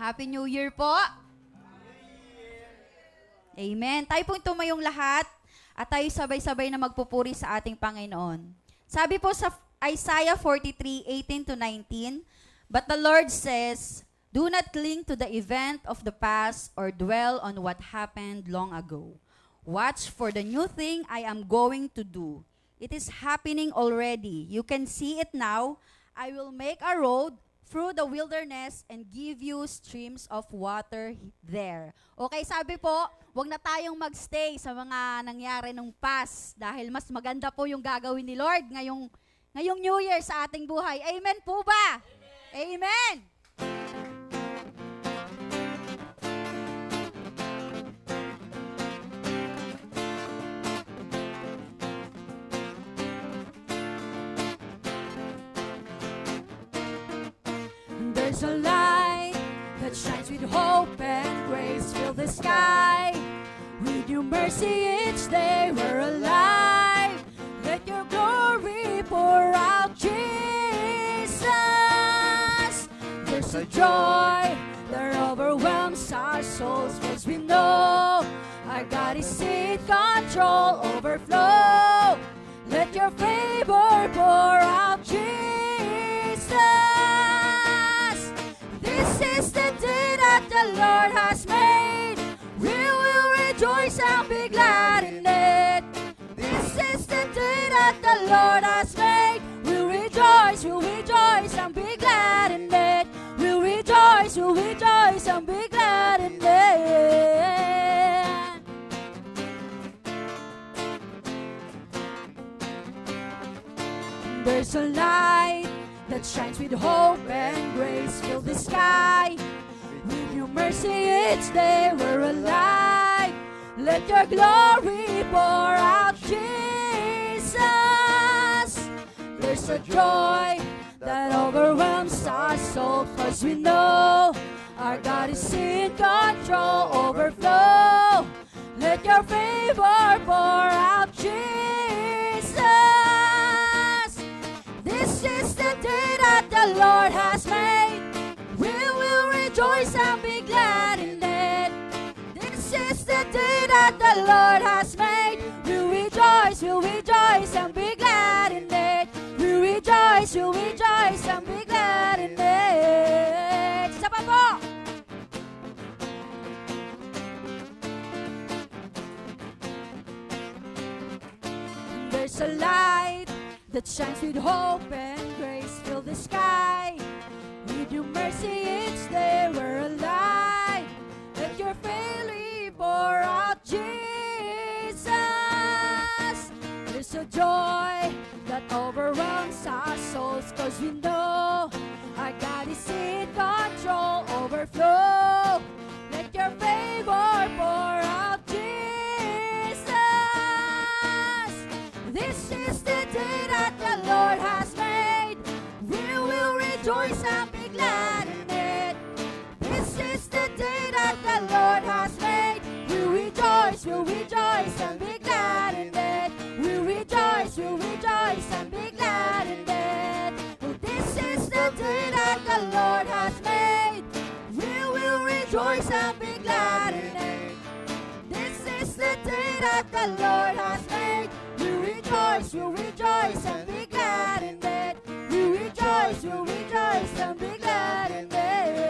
Happy New Year po! Amen. Tayo pong tumayong lahat at tayo sabay-sabay na magpupuri sa ating Panginoon. Sabi po sa Isaiah 43:18-19, "But the Lord says, do not cling to the event of the past or dwell on what happened long ago. Watch for the new thing I am going to do. It is happening already. You can see it now. I will make a road through the wilderness and give you streams of water there." Okay, sabi po, wag na tayong magstay sa mga nangyari nung past dahil mas maganda po yung gagawin ni Lord ngayong New Year sa ating buhay. Amen po ba? Amen! There's a light that shines with hope and grace. Fill the sky with your mercy each day. We're alive. Let your glory pour out, Jesus. There's a joy that overwhelms our souls, 'cause we know our God is in control. Overflow. Let your favor pour out, Jesus. This is the day that the Lord has made. We will rejoice and be glad in it. This is the day that the Lord has made. We'll rejoice and be glad in it. We'll rejoice and be glad in it. There's a light that shines with hope and grace. Fill the sky with your mercy each day. We're alive. Let your glory pour out, Jesus. There's a joy that overwhelms our soul, 'cause we know our God is in control. Overflow. Let your favor pour out, Jesus. This is the day that the Lord has made. We will rejoice and be glad in it. This is the day that the Lord has made. We'll rejoice and be glad in it. We'll rejoice and be glad in it. Isa pa po! There's a light that shines with hope and grace. Fill the sky with your mercy each day. We're alive. Let your favor pour out, Jesus. There's a joy that overwhelms our souls, 'cause we know our God is in control. Overflow. Let your favor pour out, Jesus. This is the day that the Lord has made. We will rejoice and be glad in it. This is the day that the Lord has made. We'll rejoice and be glad in it. We'll rejoice and be glad in it. Oh, this is the day that the Lord has made. We will rejoice and be glad in it. This is the day that the Lord has made. We'll rejoice and be glad in it. We'll rejoice and be glad in it.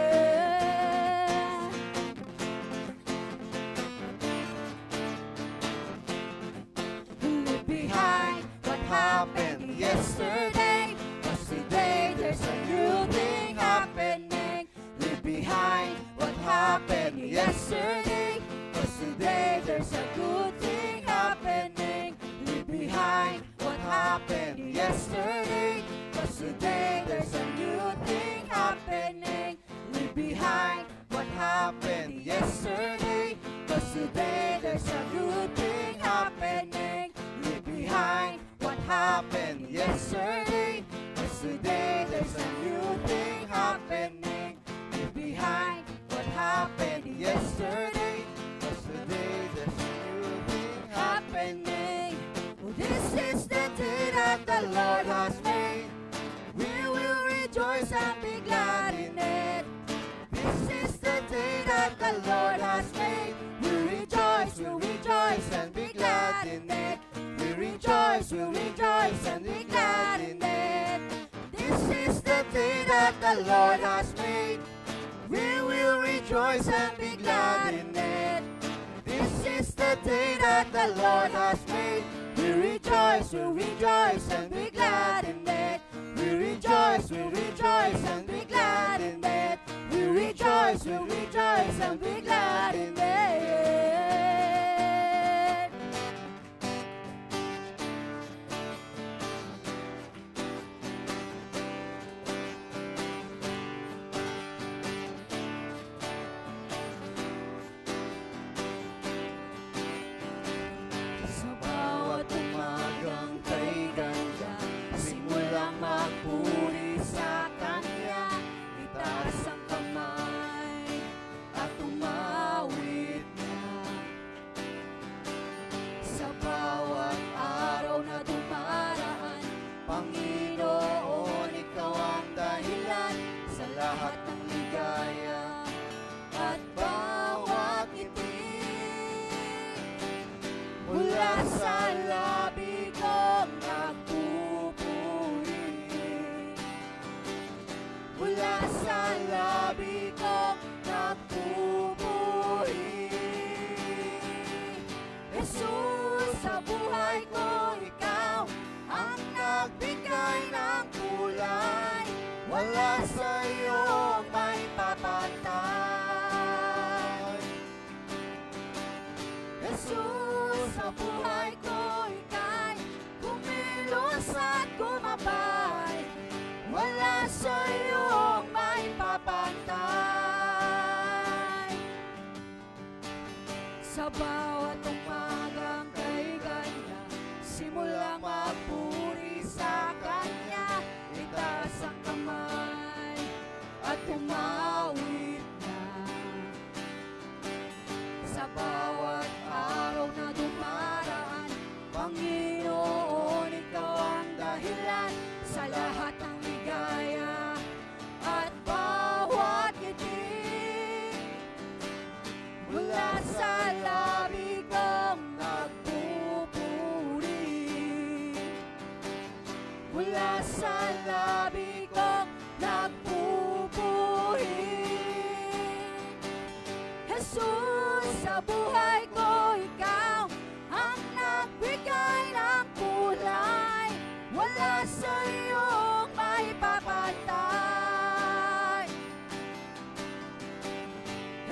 Leave behind what happened yesterday, 'cause today there's a new thing happening. Leave behind what happened yesterday, 'cause today there's a good thing happening. Leave behind what happened yesterday, 'cause today there's a new thing happening. Leave behind what happened yesterday, 'cause today there's a good thing happening. Leave behind what happened yesterday, 'cause today there's a new thing happening. Leave behind what happened yesterday, 'cause today there's a new thing happening. Oh, this is the day that the Lord has made. We will rejoice and be glad in it. This is the the Lord has made. We'll rejoice and be glad in it. We'll rejoice and be glad in it. This is the day that the Lord has made. We will rejoice and be glad in it. This is the day that the Lord has made. We rejoice and be glad in it. We rejoice and be glad in it. We rejoice and be glad in it. Sa bawat umagang kay ganda, simulang magpuri sa Kanya, itaas ang kamay at tumawid na. Sa bawat araw na dumaraan, Panginoon, Ikaw ang dahilan sa lahat ng ligaya at bawat ngiti. Mula sa labi kong nagpupuri, mula sa labi kong nagpupuri. Jesus, sa buhay ko, Ikaw ang nagbigay ng kulay. Wala sa iyo may papantay. Jesus, sa buhay ko, Ika'y kumilos at gumabay. Wala sa iyong may papantay. Sa bawat umagang kay ganda, simulang magpuri sa Kanya, itaas ang kamay at tumawid na. Sa bawat araw na dumaraan, Panginoon, Ikaw ang dahilan sa lahat ng ligaya at bawat ngiti. Mula sa labi kong nagpupuri, mula sa labi kong nagpupuri. Jesus, sa buhay ko, Ikaw ang nagbigay ng kulay. Wala sa iyong may papantay.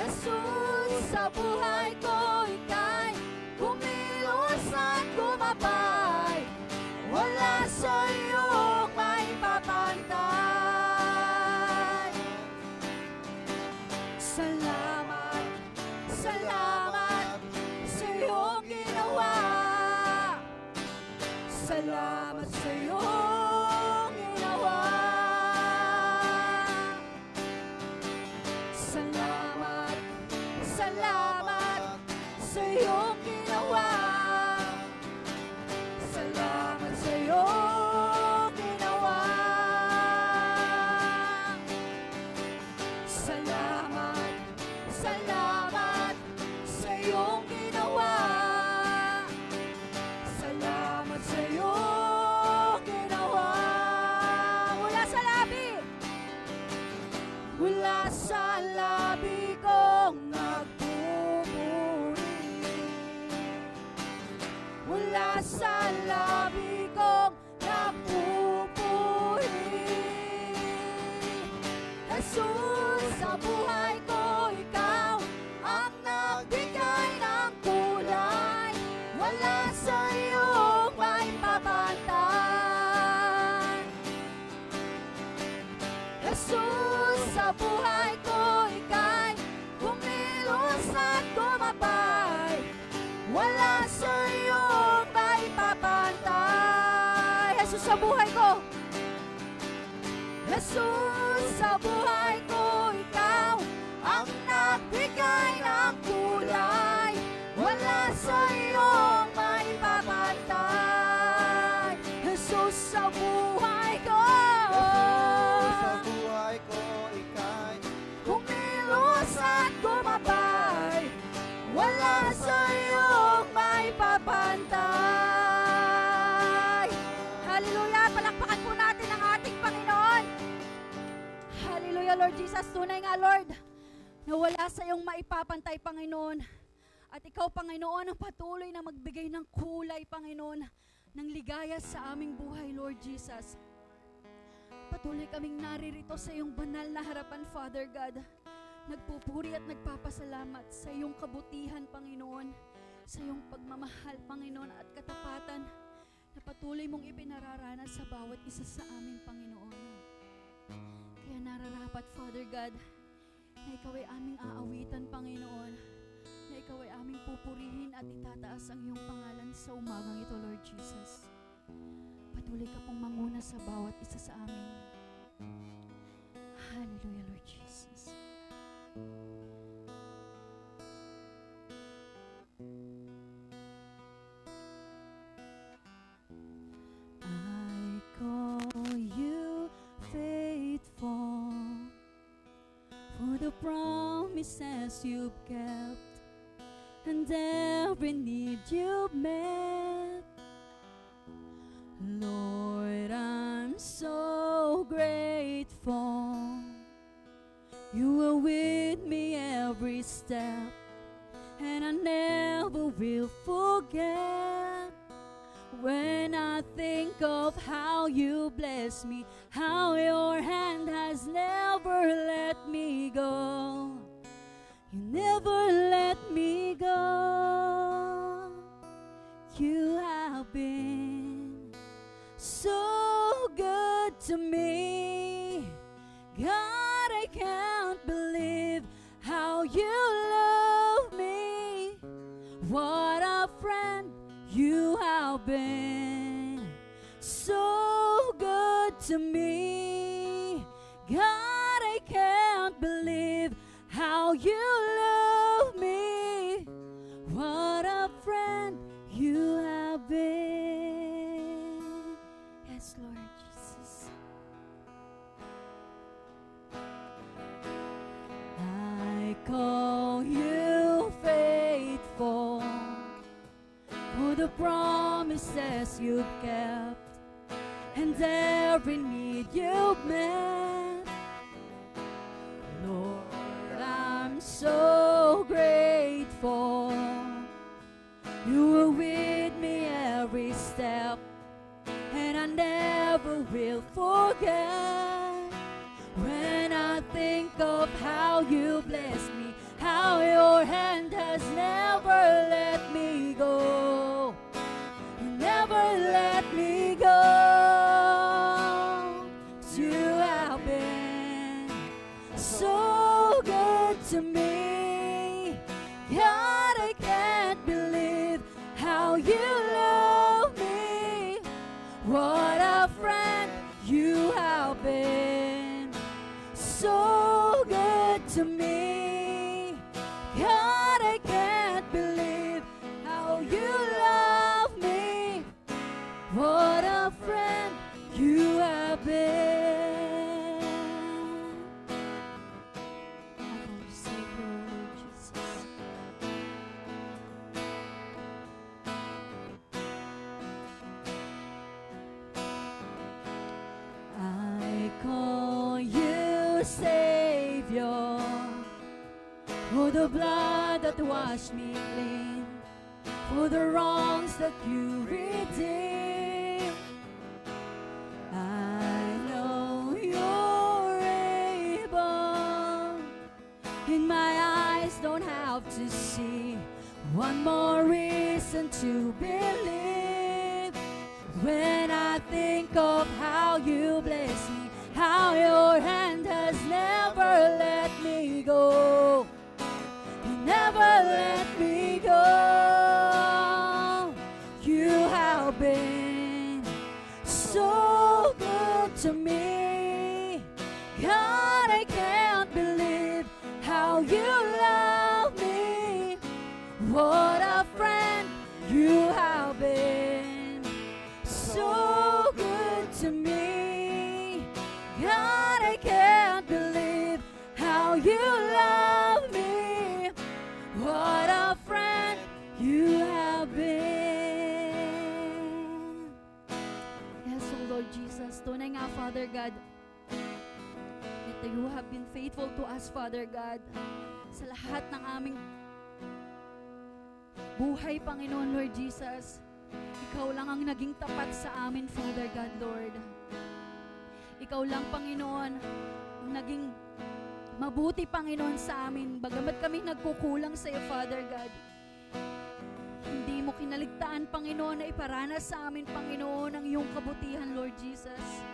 Jesus, sa buhay ko, Ika'y kumilos at gumabay. Wala sa iyong may papantay. Salamat, salamat sa iyong ginawa. Salamat sa iyong ginawa. Salamat, salamat sa iyong ginawa. Salamat sa iyong ginawa. Salamat, salamat sa iyong ginawa. Salamat sa iyong ginawa. Mula sa labi, mula sa labi kong nagpupuri, mula sa labi kong nagpupuri. Jesus, sa buhay ko, Ikaw ang nagbigay ng kulay. Wala sa iyong may papantay. Jesus, sa buhay ko, Ika'y kumilos at gumabay. Wala sa iyong may papantay. Jesus, sa buhay ko, Jesus, sa buhay ko, Ikaw ang nagbigay ng kulay. Wala sa iyong may papantay. Jesus, sa buhay ko, Sa buhay ko, Ika'y kumilos at gumabay. wala sa'yong maipapantay. Hallelujah! Palakpakan po natin ang ating Panginoon. Hallelujah, Lord Jesus. Tunay nga, Lord, na wala sa iyong maipapantay, Panginoon. At ikaw, Panginoon, ang patuloy na magbigay ng kulay, Panginoon, ng ligaya sa aming buhay, Lord Jesus. Patuloy kaming naririto sa iyong banal na harapan, Father God. Nagpupuri at nagpapasalamat sa iyong kabutihan, Panginoon, sa iyong pagmamahal, Panginoon, at katapatan na patuloy mong ipinararanas sa bawat isa sa amin, Panginoon. Kaya nararapat, Father God, na ikaw ay aming aawitan, Panginoon, na ikaw ay aming pupurihin at itataas ang iyong pangalan sa umagang ito, Lord Jesus. Patuloy ka pong manguna sa bawat isa sa amin. Hallelujah, Lord Jesus. I call you faithful for the promises you've kept and every need you've met. Lord, I'm so grateful. You were with me every step, and I never will forget. When I think of how you bless me, how your hand has never let me go. You never let me go. You have been so good to me. God, I can't believe how you love me. What a friend you have been. So good to me. God, I can't believe how you love me. What a friend you have been. Yes, Lord Jesus. I call you faithful for the promises you've kept and every need you've met. Lord, I'm so grateful. You were with me every step, and I never will forget. When I think of how you blessed me, how your hand has never let me go. You never let me go. You have been so good to me. God, I can't believe how you love me. What a friend you have been. So good to me. God, I can't believe how you love me. What a friend you have been. I'm going to say, Lord Jesus. I call you Savior, for the blood that washed me clean, for the wrongs that you redeemed. I know you're able. In my eyes don't have to see. One more reason to believe. When I think of how you bless me, how your hand has never let me go. You never let me go. You have been so good to me. God, I can't believe how you love me. What a friend you have been. So good to me. God, I can't believe how you love me. What a friend Father God, that you have been faithful to us, Father God, sa lahat ng aming buhay, Panginoon, Lord Jesus. Ikaw lang ang naging tapat sa amin, Father God, Lord. Ikaw lang, Panginoon, ang naging mabuti, Panginoon, sa amin. Bagamat kami nagkukulang sa iyo, Father God, hindi mo kinaligtaan, Panginoon, na iparanas sa amin, Panginoon, ang iyong kabutihan, Lord Jesus.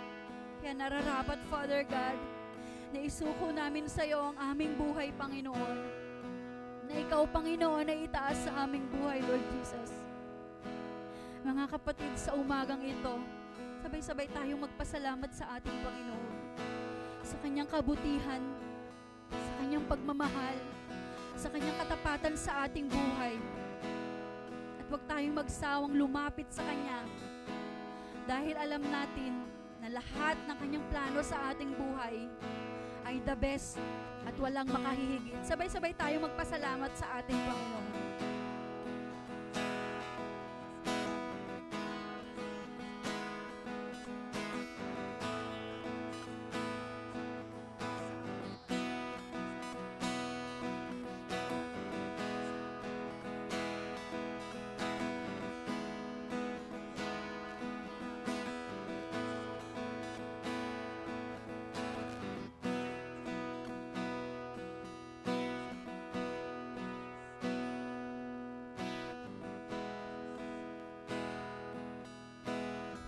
Kaya nararapat, Father God, na isuko namin sa iyo ang aming buhay, Panginoon. Na ikaw, Panginoon, ay itaas sa aming buhay, Lord Jesus. Mga kapatid, sa umagang ito, sabay-sabay tayong magpasalamat sa ating Panginoon. Sa kanyang kabutihan, sa kanyang pagmamahal, sa kanyang katapatan sa ating buhay. At huwag tayong magsawang lumapit sa kanya dahil alam natin na lahat ng kanyang plano sa ating buhay ay the best at walang makahihigit. Sabay-sabay tayong magpasalamat sa ating Panginoon.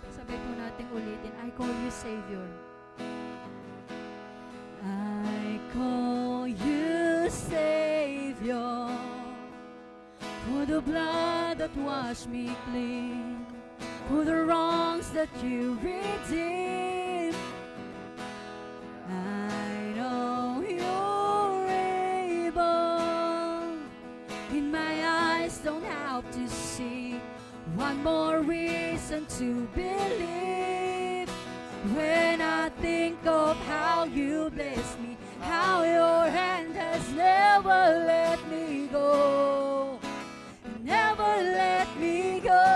Sabay po nating ulitin, I call you Savior. I call you Savior, for the blood that washed me clean, for the wrongs that you redeemed. I know you're able, in my eyes don't have to see. One more reason to believe, when I think of how you bless me, how your hand has never let me go, never let me go.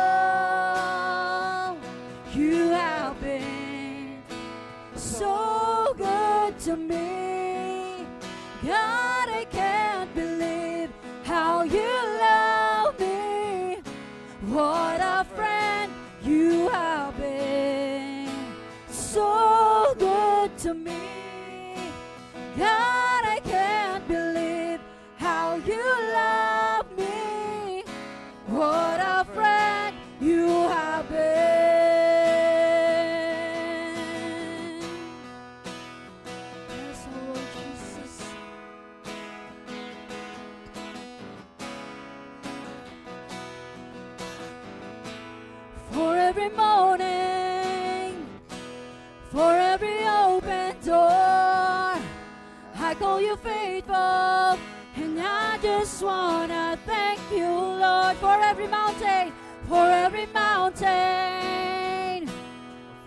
You have been so good to me, God, I can't believe how you love me. What a friend you have been, so good to me. God, I can't believe how you love me. What a friend you have been. Yes, oh Lord Jesus. For every morning, for every open door, I call you faithful, and I just wanna thank you, Lord, for every mountain, for every mountain,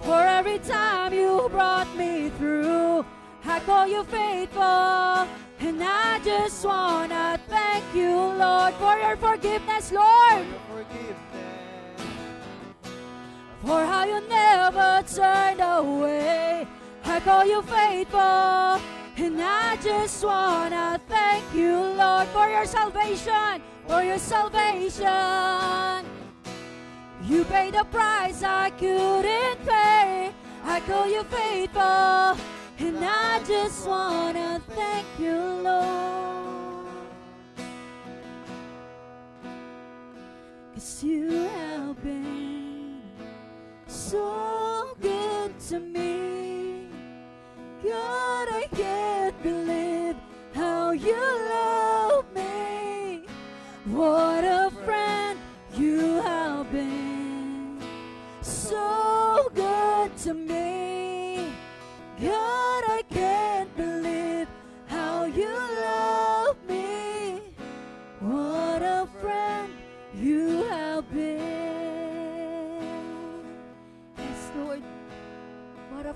for every time you brought me through. I call you faithful, and I just wanna thank you, Lord, for your forgiveness, Lord. For how you never turned away. I call you faithful, and I just wanna thank you, Lord, for your salvation, for your salvation. You paid the price I couldn't pay. I call you faithful, and I just wanna thank you, Lord. 'Cause you have been so good to me, God, I can't believe how you love me. What a friend you have been, so good to me, God, I can't believe how you love me. What a friend you have been. Lord, what a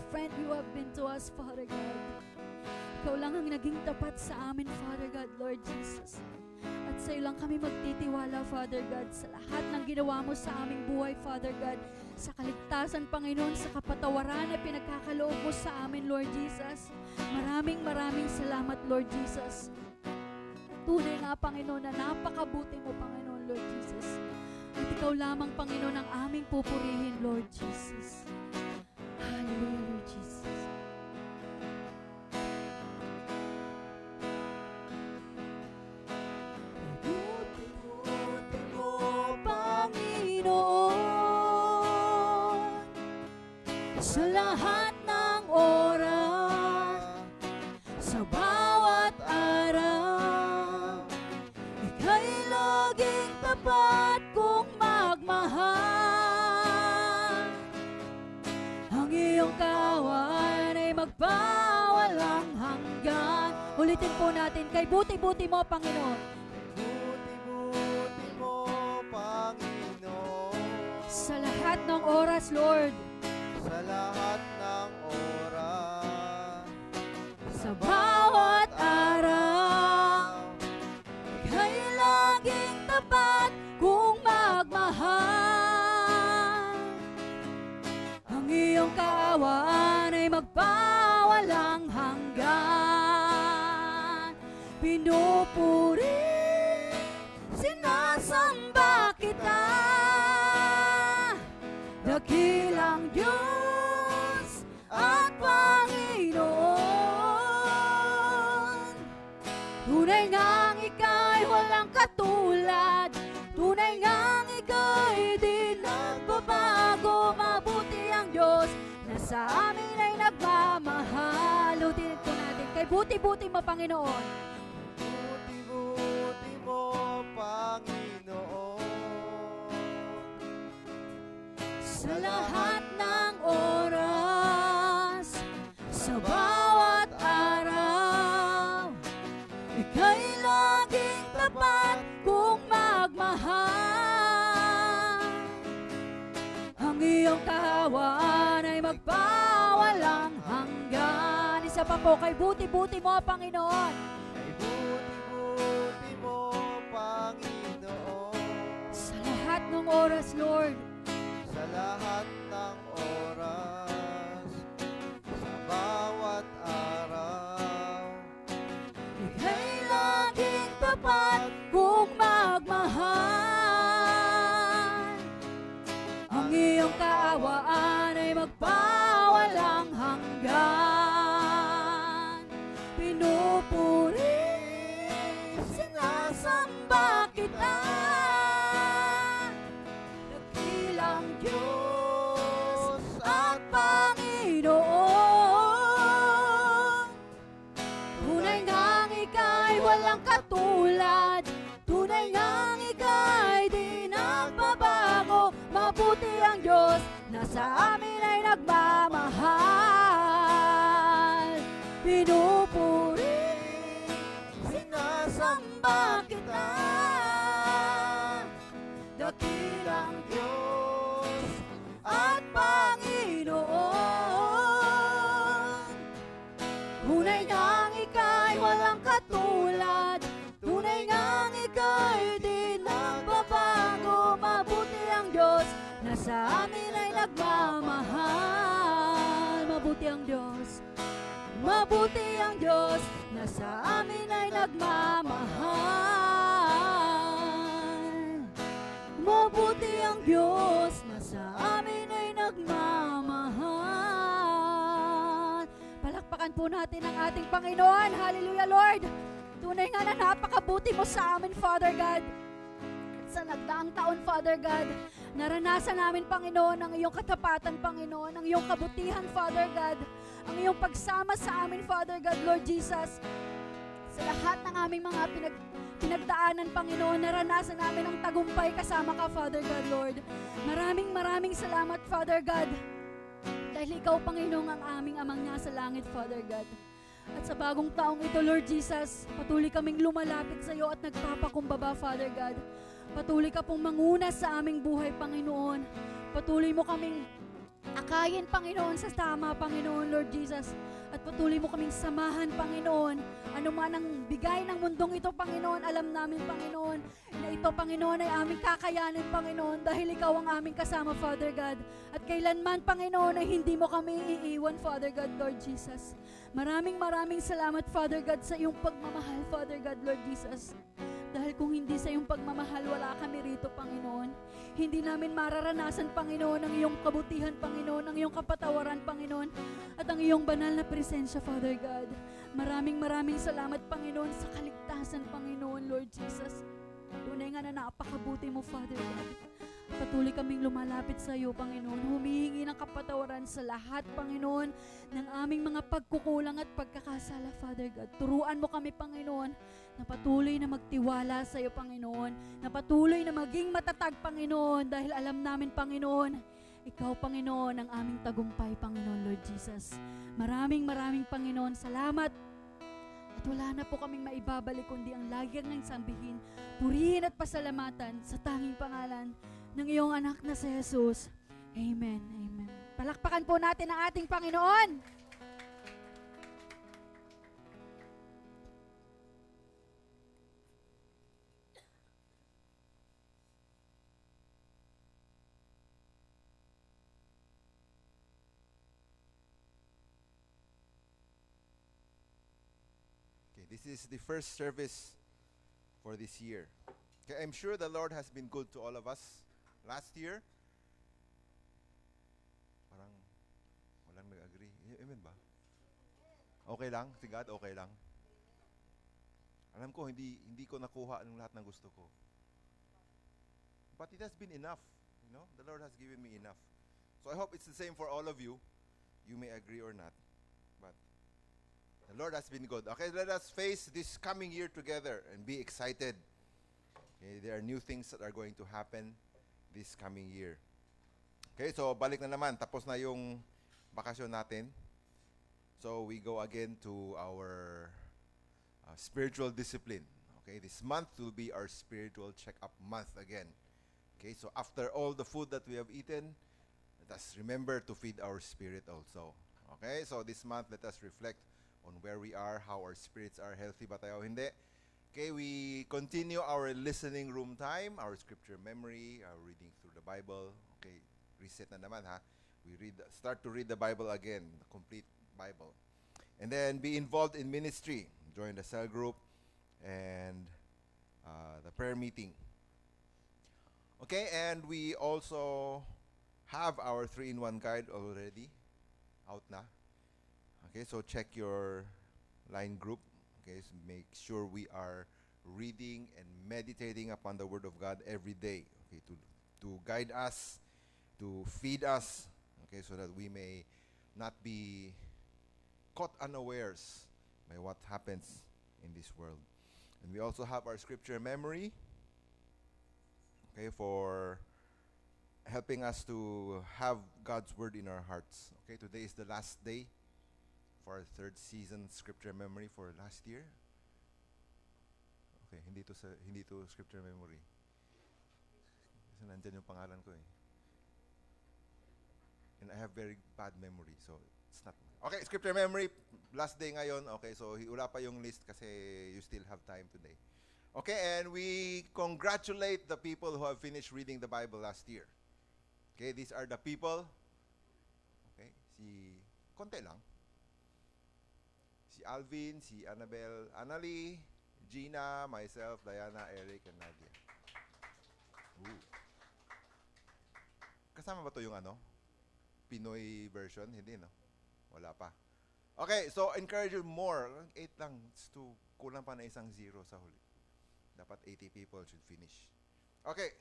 Father God, Lord Jesus. At sa iyo lang kami magtitiwala, Father God, sa lahat ng ginawa mo sa aming buhay, Father God. Sa kaligtasan, Panginoon, sa kapatawaran na pinagkakaloob mo sa amin, Lord Jesus. Maraming salamat, Lord Jesus. Tunay nga, Panginoon, na napakabuti mo, Panginoon, Lord Jesus. At ikaw lamang, Panginoon, ang aming pupurihin, Lord Jesus. Hallelujah, Lord Jesus. Buti mo, Panginoon, sa lahat ng oras, sa bawat araw, ika'y laging tapat kong magmahal. Ang iyong kawan ay magpawalang hanggan. Ulitin po natin, kay buti-buti mo, Panginoon. Buti mo, Panginoon, Sa lahat ng oras, Lord. sa lahat ng oras, Sa bawat araw, ika'y laging tapat kung magmahal. Ang iyong kaawaan ay magpawalang hanggan. Pinupuri, sinasamba kita. Dakilang Diyos at Panginoon. Tunay ngang ika'y walang katulad. Tunay ngang ika'y di nagbabago. Mabuti ang Diyos na sa amin ay nagmamahal. Ulitin po natin, kay buti-buti mo, Panginoon. Buti mo, Panginoon, Sa lahat ng oras, sa bawat araw, ika'y laging tapat kung magmahal. Ang iyong kaawaan ay magpawalang hanggan. Isa pa po, kay buti-buti mo, Panginoon. ay buti mo, Panginoon, Sa lahat ng oras, Lord, sa lahat ng oras, sa bawat araw, ika'y laging tapat kung magmahal. Ang iyong kaawaan ay magpawalang hanggan. Pinupuri, sinasamba kita. Dakilang Diyos at Panginoon. Tunay ngang ika'y walang katulad. Tunay ngang ika'y di nagbabago. Mabuti ang Diyos na sa amin ay nagmamahal. Pinupuri, sinasamba kita. Dakilang Diyos at Panginoon. Tunay ngang ika'y walang katulad. Tunay ngang ika'y di nagbabago. Mabuti ang Diyos na sa amin ay nagmamahal. Mabuti ang Diyos. Mabuti ang Diyos na sa amin ay nagmamahal. Mabuti ang Diyos na sa amin ay nagmamahal. Palakpakan po natin ang ating Panginoon. Hallelujah, Lord. Tunay nga na napakabuti mo sa amin, Father God. Sa nagdaang taon, Father God, naranasan namin, Panginoon, ang iyong katapatan, Panginoon, ang iyong kabutihan, Father God, ang iyong pagsama sa amin, Father God, Lord Jesus. Sa lahat ng aming mga pinagdaanan, Panginoon, naranasan namin ang tagumpay kasama ka, Father God, Lord. Maraming salamat, Father God. Dahil ikaw, Panginoon, ang aming amang nasa langit, Father God. At sa bagong taong ito, Lord Jesus, patuloy kaming lumalapit sa iyo at nagpapakumbaba, Father God. Patuloy ka pong manguna sa aming buhay, Panginoon. Patuloy mo kaming akayin, Panginoon, sa tama, Panginoon, Lord Jesus. At patuloy mo kaming samahan, Panginoon. Ano man ang bigay ng mundong ito, Panginoon, alam namin, Panginoon, na ito, Panginoon, ay aming kakayanin, Panginoon, dahil Ikaw ang aming kasama, Father God. At kailanman, Panginoon, ay hindi mo kami iiwan, Father God, Lord Jesus. Maraming salamat, Father God, sa iyong pagmamahal, Father God, Lord Jesus. Dahil kung hindi sa iyong pagmamahal, wala kami rito, Panginoon. Hindi namin mararanasan, Panginoon, ang iyong kabutihan, Panginoon, ang iyong kapatawaran, Panginoon, at ang iyong banal na presensya, Father God. Maraming salamat, Panginoon, sa kaligtasan, Panginoon, Lord Jesus. Tunay nga na napakabuti mo, Father God. Patuloy kaming lumalapit sa iyo, Panginoon. Humihingi ng kapatawaran sa lahat, Panginoon, ng aming mga pagkukulang at pagkakasala, Father God. Turuan mo kami, Panginoon, na patuloy na magtiwala sa iyo, Panginoon. Na patuloy na maging matatag, Panginoon, dahil alam namin, Panginoon, Ikaw, Panginoon, ang aming tagumpay, Panginoon, Lord Jesus. Maraming Panginoon, salamat. At wala na po kaming maibabalik kundi ang lagi ng sambihin, purihin at pasalamatan sa tanging pangalan ng iyong anak na si Jesus. Amen. Amen. Palakpakan po natin ang ating Panginoon. Okay, this is the first service for this year. Okay, I'm sure the Lord has been good to all of us. Last year, parang walang nag-agree. Amen ba? Okay lang? Si God, okay lang? Alam ko, hindi ko nakuha ng lahat ng gusto ko. But it has been enough. You know, the Lord has given me enough. So I hope it's the same for all of you. You may agree or not. But the Lord has been good. Okay, let us face this coming year together and be excited. Okay, there are new things that are going to happen this coming year. Okay, so balik na naman. Tapos na yung bakasyon natin. So we go again to our spiritual discipline. Okay, this month will be our spiritual check-up month again. Okay, so after all the food that we have eaten, let us remember to feed our spirit also. Okay, so this month let us reflect on where we are, how our spirits are healthy ba tayo o hindi. Okay, we continue our listening room time, our scripture memory, our reading through the Bible. Okay, reset na naman ha. We start to read the Bible again, the complete Bible. And then be involved in ministry. Join the cell group and the prayer meeting. Okay, and we also have our 3-in-1 guide already out na. Okay, so check your line group. Okay, so make sure we are reading and meditating upon the Word of God every day. Okay, to guide us, to feed us. Okay, so that we may not be caught unawares by what happens in this world. And we also have our scripture memory. Okay, for helping us to have God's Word in our hearts. Okay, today is the last day for our third season scripture memory for last year. Okay, hindi to scripture memory. Kasi nandyan yung pangalan ko eh. And I have very bad memory, so it's not. Okay, scripture memory, last day ngayon. Okay, so wala pa yung list kasi you still have time today. Okay, and we congratulate the people who have finished reading the Bible last year. Okay, these are the people. Okay, konti lang. Si Alvin, si Annabelle, Annalie, Gina, myself, Diana, Eric, and Nadia. Ooh. Kasama ba to yung Pinoy version? Hindi, no? Wala pa. Okay, so encourage you more. 8 lang. It's too, kulang pa na isang 0 sa huli. Dapat 80 people should finish. Okay,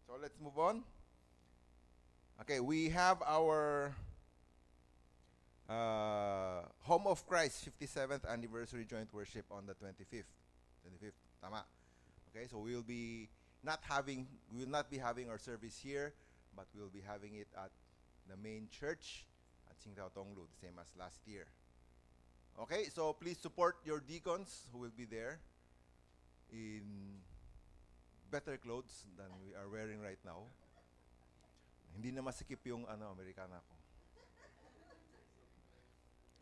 so let's move on. Okay, we have our Home of Christ 57th anniversary joint worship on the 25th. 25th, tama. Okay, so we will not be having our service here, but we will be having it at the main church at Tsingtao Tonglu, the same as last year. Okay, so please support your deacons who will be there in better clothes than we are wearing right now. Hindi na masikip yung Amerikana ko.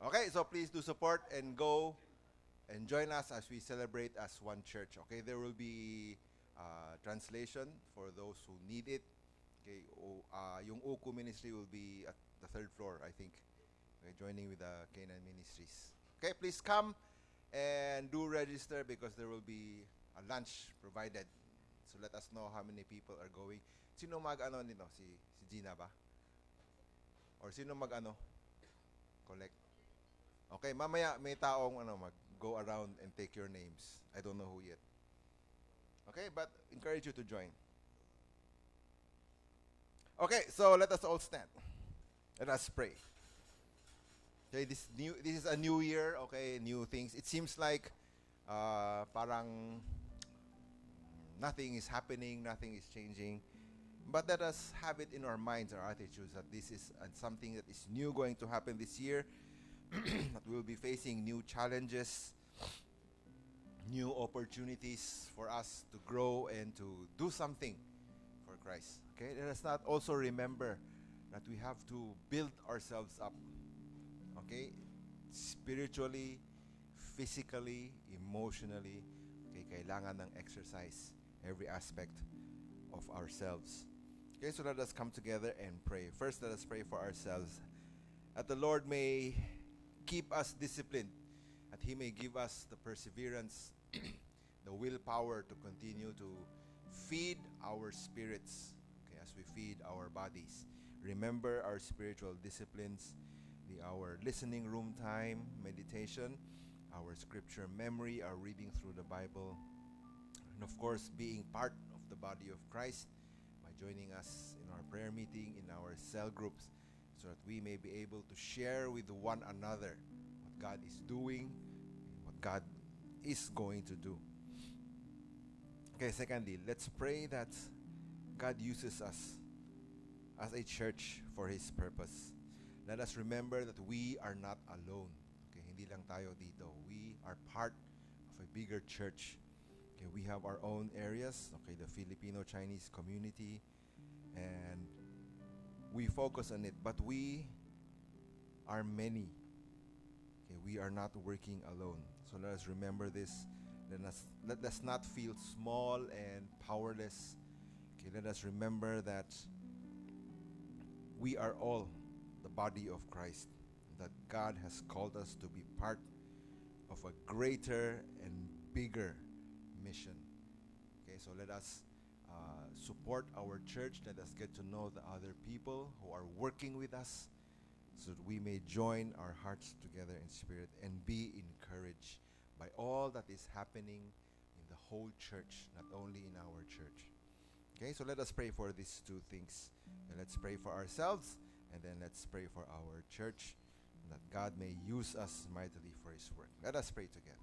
Okay, so please do support and go and join us as we celebrate as one church. Okay, there will be translation for those who need it. Okay, yung Uku ministry will be at the third floor, I think. Okay, joining with the Canaan Ministries. Okay, please come and do register because there will be a lunch provided. So let us know how many people are going. Sino mag-ano nito? Si Gina ba? Or sino mag-ano? Collect. Okay, mamaya may taong mag-go around and take your names. I don't know who yet. Okay, but encourage you to join. Okay, so let us all stand. Let us pray. Okay, this is a new year, okay, new things. It seems like parang nothing is happening, nothing is changing. But let us have it in our minds, our attitudes, that this is something that is new going to happen this year. That we will be facing new challenges, new opportunities for us to grow and to do something for Christ. Okay, let us not also remember that we have to build ourselves up. Okay, spiritually, physically, emotionally. Okay, kailangan ng exercise every aspect of ourselves. Okay, so let us come together and pray. First, let us pray for ourselves. That the Lord may keep us disciplined. That He may give us the perseverance, the willpower to continue to feed our spirits, okay, as we feed our bodies. Remember our spiritual disciplines, our listening room time, meditation, our scripture memory, our reading through the Bible, and of course, being part of the body of Christ by joining us in our prayer meeting, in our cell groups, so that we may be able to share with one another what God is doing, what God is going to do. Okay, secondly, let's pray that God uses us as a church for His purpose. Let us remember that we are not alone. Okay, hindi lang tayo dito. We are part of a bigger church. Okay, we have our own areas, okay, the Filipino-Chinese community, and we focus on it, but we are many. Okay, we are not working alone. So let us remember this. Let us not feel small and powerless. Okay, let us remember that we are all the body of Christ, that God has called us to be part of a greater and bigger mission. Okay, so let us support our church. Let us get to know the other people who are working with us, so that we may join our hearts together in spirit and be encouraged by all that is happening in the whole church, not only in our church. Okay, so let us pray for these two things. And let's pray for ourselves, and then let's pray for our church, that God may use us mightily for His work. Let us pray together.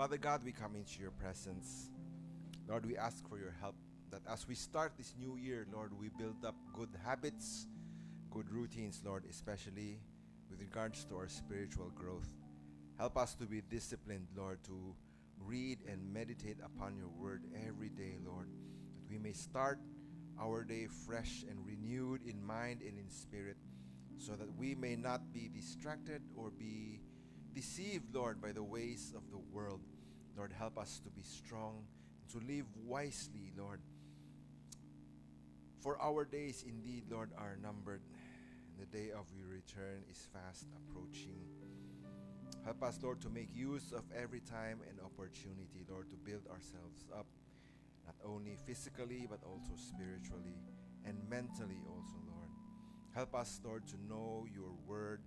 Father God, we come into your presence. Lord, we ask for your help, that as we start this new year, Lord, we build up good habits, good routines, Lord, especially with regards to our spiritual growth. Help us to be disciplined, Lord, to read and meditate upon your word every day, Lord, that we may start our day fresh and renewed in mind and in spirit, so that we may not be distracted or be deceived, Lord, by the ways of the world. Lord, help us to be strong, to live wisely, Lord. For our days indeed, Lord, are numbered, and the day of your return is fast approaching. Help us, Lord, to make use of every time and opportunity, Lord, to build ourselves up, not only physically, but also spiritually and mentally also, Lord. Help us, Lord, to know your word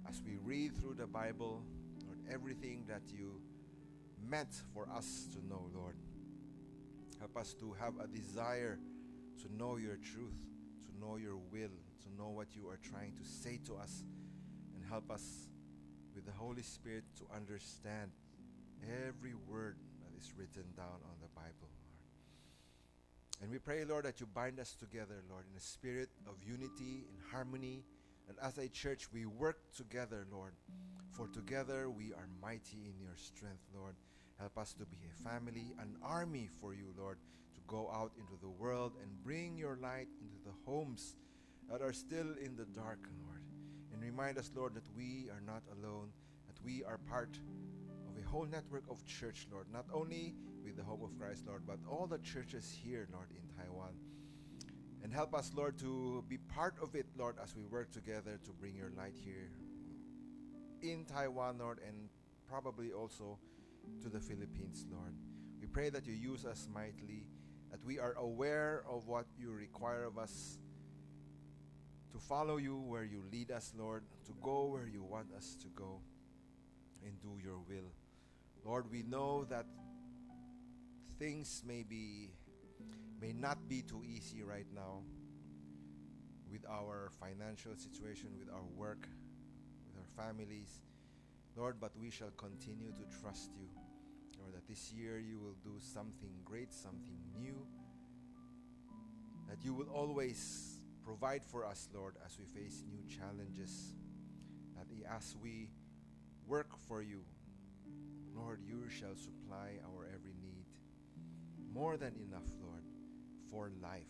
as we read through the Bible, Lord, everything that you meant for us to know, Lord. Help us to have a desire to know your truth, to know your will, to know what you are trying to say to us, and help us with the Holy Spirit to understand every word that is written down on the Bible, Lord. And we pray, Lord, that you bind us together, Lord, in a spirit of unity and harmony. And as a church, we work together, Lord. For together we are mighty in your strength, Lord. Help us to be a family, an army for you, Lord, to go out into the world and bring your light into the homes that are still in the dark, Lord. And remind us, Lord, that we are not alone, that we are part of a whole network of church, Lord, not only with the Hope of Christ, Lord, but all the churches here, Lord, in Taiwan. And help us, Lord, to be part of it, Lord, as we work together to bring your light here in Taiwan, Lord, and probably also to the Philippines, Lord. We pray that you use us mightily, that we are aware of what you require of us, to follow you where you lead us, Lord, to go where you want us to go, and do your will. Lord, we know that things may not be too easy right now with our financial situation, with our work, with our families, Lord, but we shall continue to trust you, Lord, that this year you will do something great, something new, that you will always provide for us, Lord, as we face new challenges, that as we work for you, Lord, you shall supply our every need, more than enough, Lord, for life.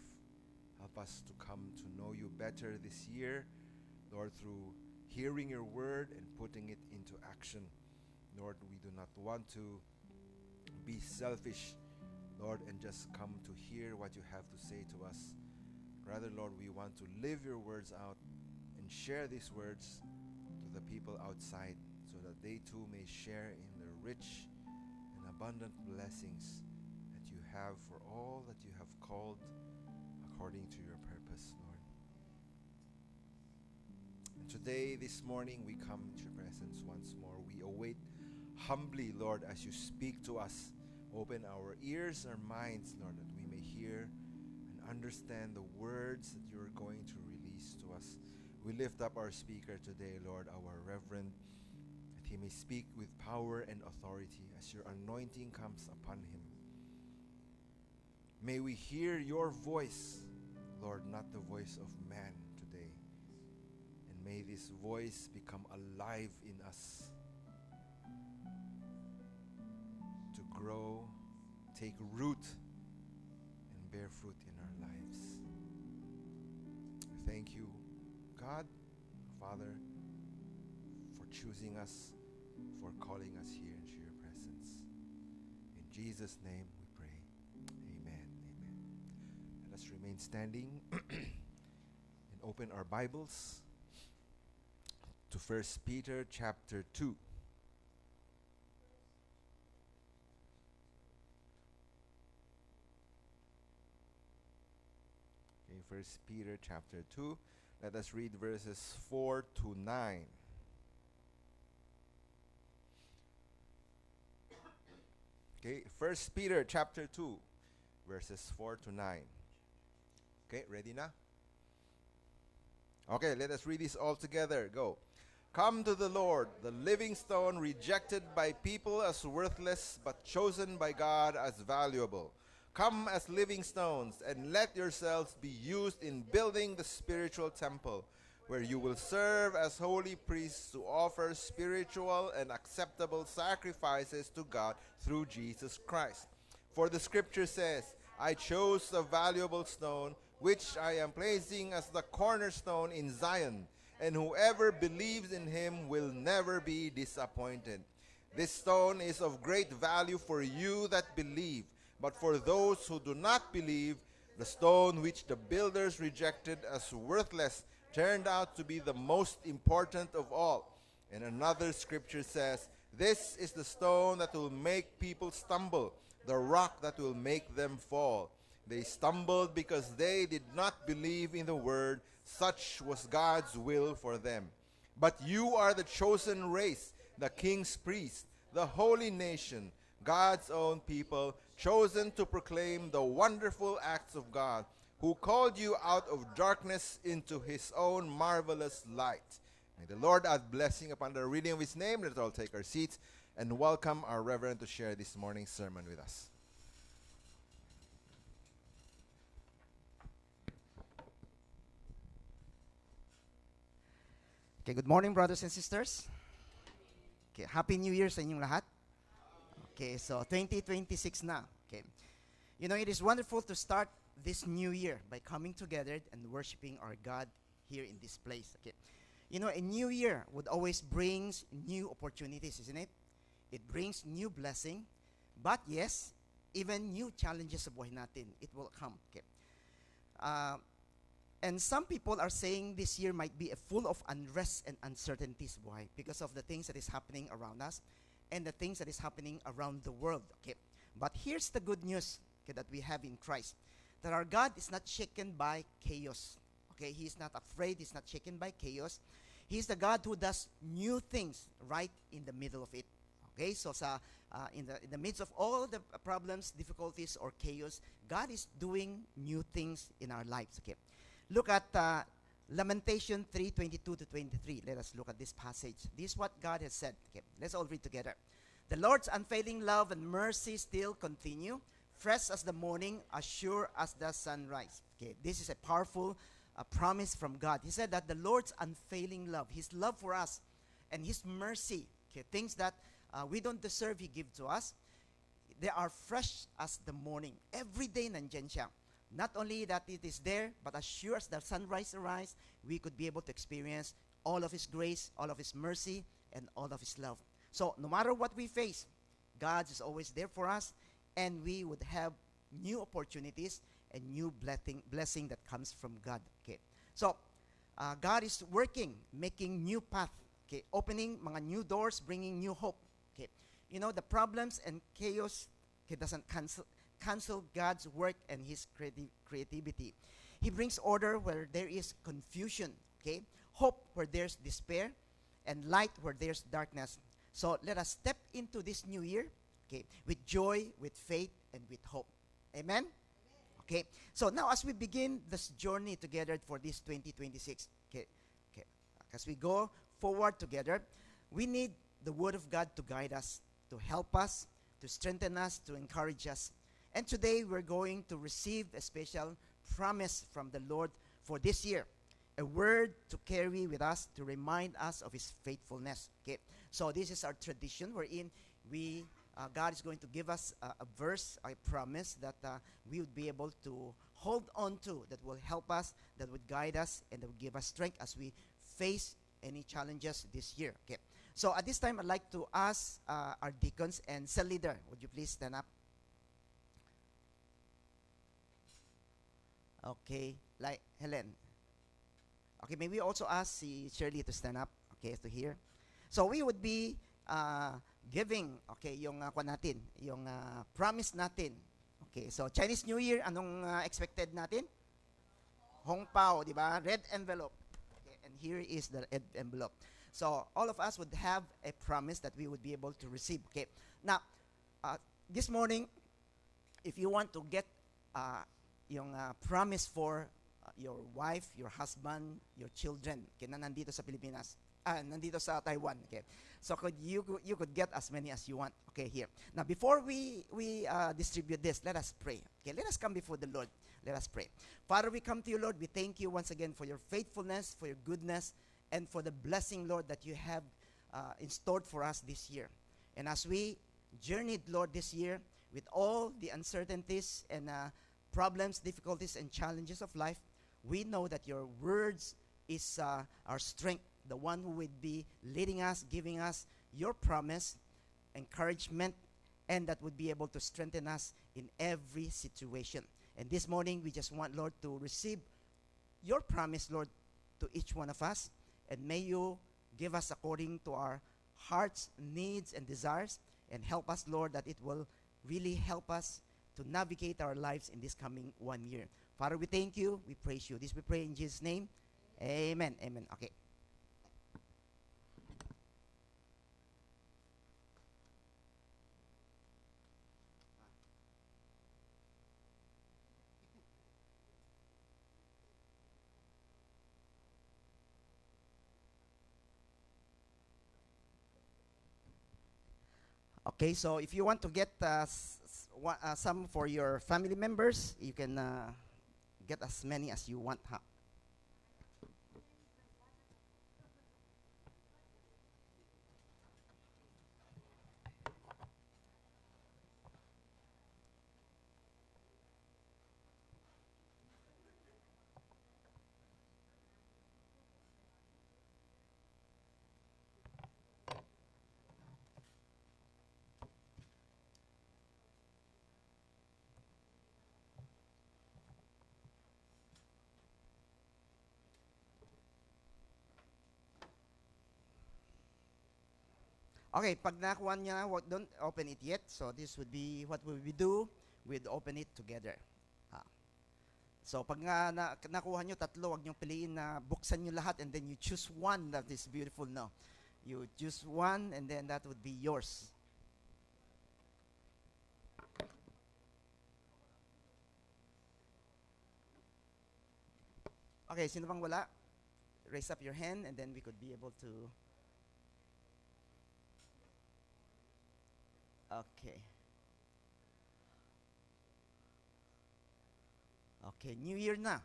Help us to come to know you better this year, Lord, through hearing your word and putting it into action. Lord, we do not want to be selfish, Lord, and just come to hear what you have to say to us. Rather, Lord, we want to live your words out and share these words to the people outside, so that they too may share in the rich and abundant blessings that you have for all that you have called according to your purpose, Lord. And today, this morning, we come into your presence once more. We await humbly, Lord, as you speak to us. Open our ears, our minds, Lord, that we may hear and understand the words that you are going to release to us. We lift up our speaker today, Lord, our Reverend, that he may speak with power and authority as your anointing comes upon him. May we hear your voice, Lord, not the voice of man today. And may this voice become alive in us, to grow, take root, and bear fruit in our lives. Thank you, God, Father, for choosing us, for calling us here into your presence. In Jesus' name we pray. Amen. Amen. Let us remain standing and open our Bibles to 1 Peter chapter 2. Okay, 1 Peter chapter 2. Let us read verses 4 to 9. Okay, 1 Peter chapter 2, verses 4 to 9. Okay, ready now? Okay, let us read this all together. Go. Come to the Lord, the living stone, rejected by people as worthless, but chosen by God as valuable. Come as living stones and let yourselves be used in building the spiritual temple, where you will serve as holy priests to offer spiritual and acceptable sacrifices to God through Jesus Christ. For the scripture says, I chose the valuable stone, which I am placing as the cornerstone in Zion, and whoever believes in him will never be disappointed. This stone is of great value for you that believe, but for those who do not believe, the stone which the builders rejected as worthless turned out to be the most important of all. And another scripture says, this is the stone that will make people stumble, the rock that will make them fall. They stumbled because they did not believe in the word. Such was God's will for them. But you are the chosen race, the king's priest, the holy nation, God's own people, chosen to proclaim the wonderful acts of God, who called you out of darkness into his own marvelous light. May the Lord add blessing upon the reading of his name. Let us all take our seats and welcome our Reverend to share this morning's sermon with us. Okay, good morning, brothers and sisters. Okay, Happy New Year sa inyong lahat. Okay, so 2026 na. Okay. You know, it is wonderful to start this new year by coming together and worshiping our God here in this place. Okay. You know, a new year would always brings new opportunities, isn't it? It brings new blessing, but yes, even new challenges sa buhay natin, it will come. Okay. And some people are saying this year might be full of unrest and uncertainties buhay because of the things that is happening around us and the things that is happening around the world. Okay. But here's the good news, okay, that we have in Christ, that our God is not shaken by chaos. Okay, He is not afraid. He's not shaken by chaos. He's the God who does new things right in the middle of it. Okay, so in the midst of all the problems, difficulties, or chaos, God is doing new things in our lives. Okay. Look at Lamentation 3:22 to 23. Let us look at this passage. This is what God has said. Okay, let's all read together. The Lord's unfailing love and mercy still continue, fresh as the morning, as sure as the sunrise. Okay, this is a powerful promise from God. He said that the Lord's unfailing love, His love for us, and His mercy, okay, things that we don't deserve, He gives to us, they are fresh as the morning. Every day nandyan siya. Not only that it is there, but as sure as the sunrise arise, we could be able to experience all of His grace, all of His mercy, and all of His love. So no matter what we face, God is always there for us, and we would have new opportunities and new blessing that comes from God. Okay. So God is working, making new path, okay, opening mga new doors, bringing new hope. Okay. You know, the problems and chaos, okay, doesn't cancel God's work and His creativity. He brings order where there is confusion, okay? Hope where there's despair, and light where there's darkness. So let us step into this new year, okay, with joy, with faith, and with hope. Amen? Okay. So now as we begin this journey together for this 2026, okay, as we go forward together, we need the Word of God to guide us, to help us, to strengthen us, to encourage us. And today we're going to receive a special promise from the Lord for this year. A word to carry with us to remind us of His faithfulness. Okay, so this is our tradition wherein God is going to give us a verse, a promise that we would be able to hold on to, that will help us, that would guide us, and that would give us strength as we face any challenges this year. Okay, so at this time I'd like to ask our deacons and cell leader, would you please stand up? Okay, like Helen. Okay, maybe also ask si Shirley to stand up, okay, to hear. So we would be giving, okay, yung natin, yung promise natin. Okay, so Chinese New Year, anong expected natin? Hong Pao, di ba? Red envelope. Okay, and here is the red envelope. So all of us would have a promise that we would be able to receive. Okay, now, this morning, if you want to get yung promise for your wife, your husband, your children, okay, na nandito sa Pilipinas. nandito sa Taiwan. Okay. So you could get as many as you want. Okay, here. Now before we distribute this, let us pray. Okay, let us come before the Lord. Let us pray. Father, we come to you, Lord. We thank you once again for your faithfulness, for your goodness, and for the blessing, Lord, that you have in store for us this year. And as we journeyed, Lord, this year with all the uncertainties and problems, difficulties, and challenges of life, we know that your words is our strength, the one who would be leading us, giving us your promise, encouragement, and that would be able to strengthen us in every situation. And this morning, we just want, Lord, to receive your promise, Lord, to each one of us. And may you give us according to our heart's needs and desires, and help us, Lord, that it will really help us to navigate our lives in this coming 1 year. Father, we thank you. We praise you. This we pray in Jesus' name. Amen. Amen. Okay. Okay, so if you want to get some for your family members, you can get as many as you want. Huh? Okay, pag nakuha niya, don't open it yet. So this would be what we do. We'd open it together. So pag nakuha nyo tatlo, wag nyo piliin na buksan nyo lahat and then you choose one that is beautiful. No. You choose one and then that would be yours. Okay, sino bang wala? Raise up your hand and then we could be able to... Okay. Okay, New Year na.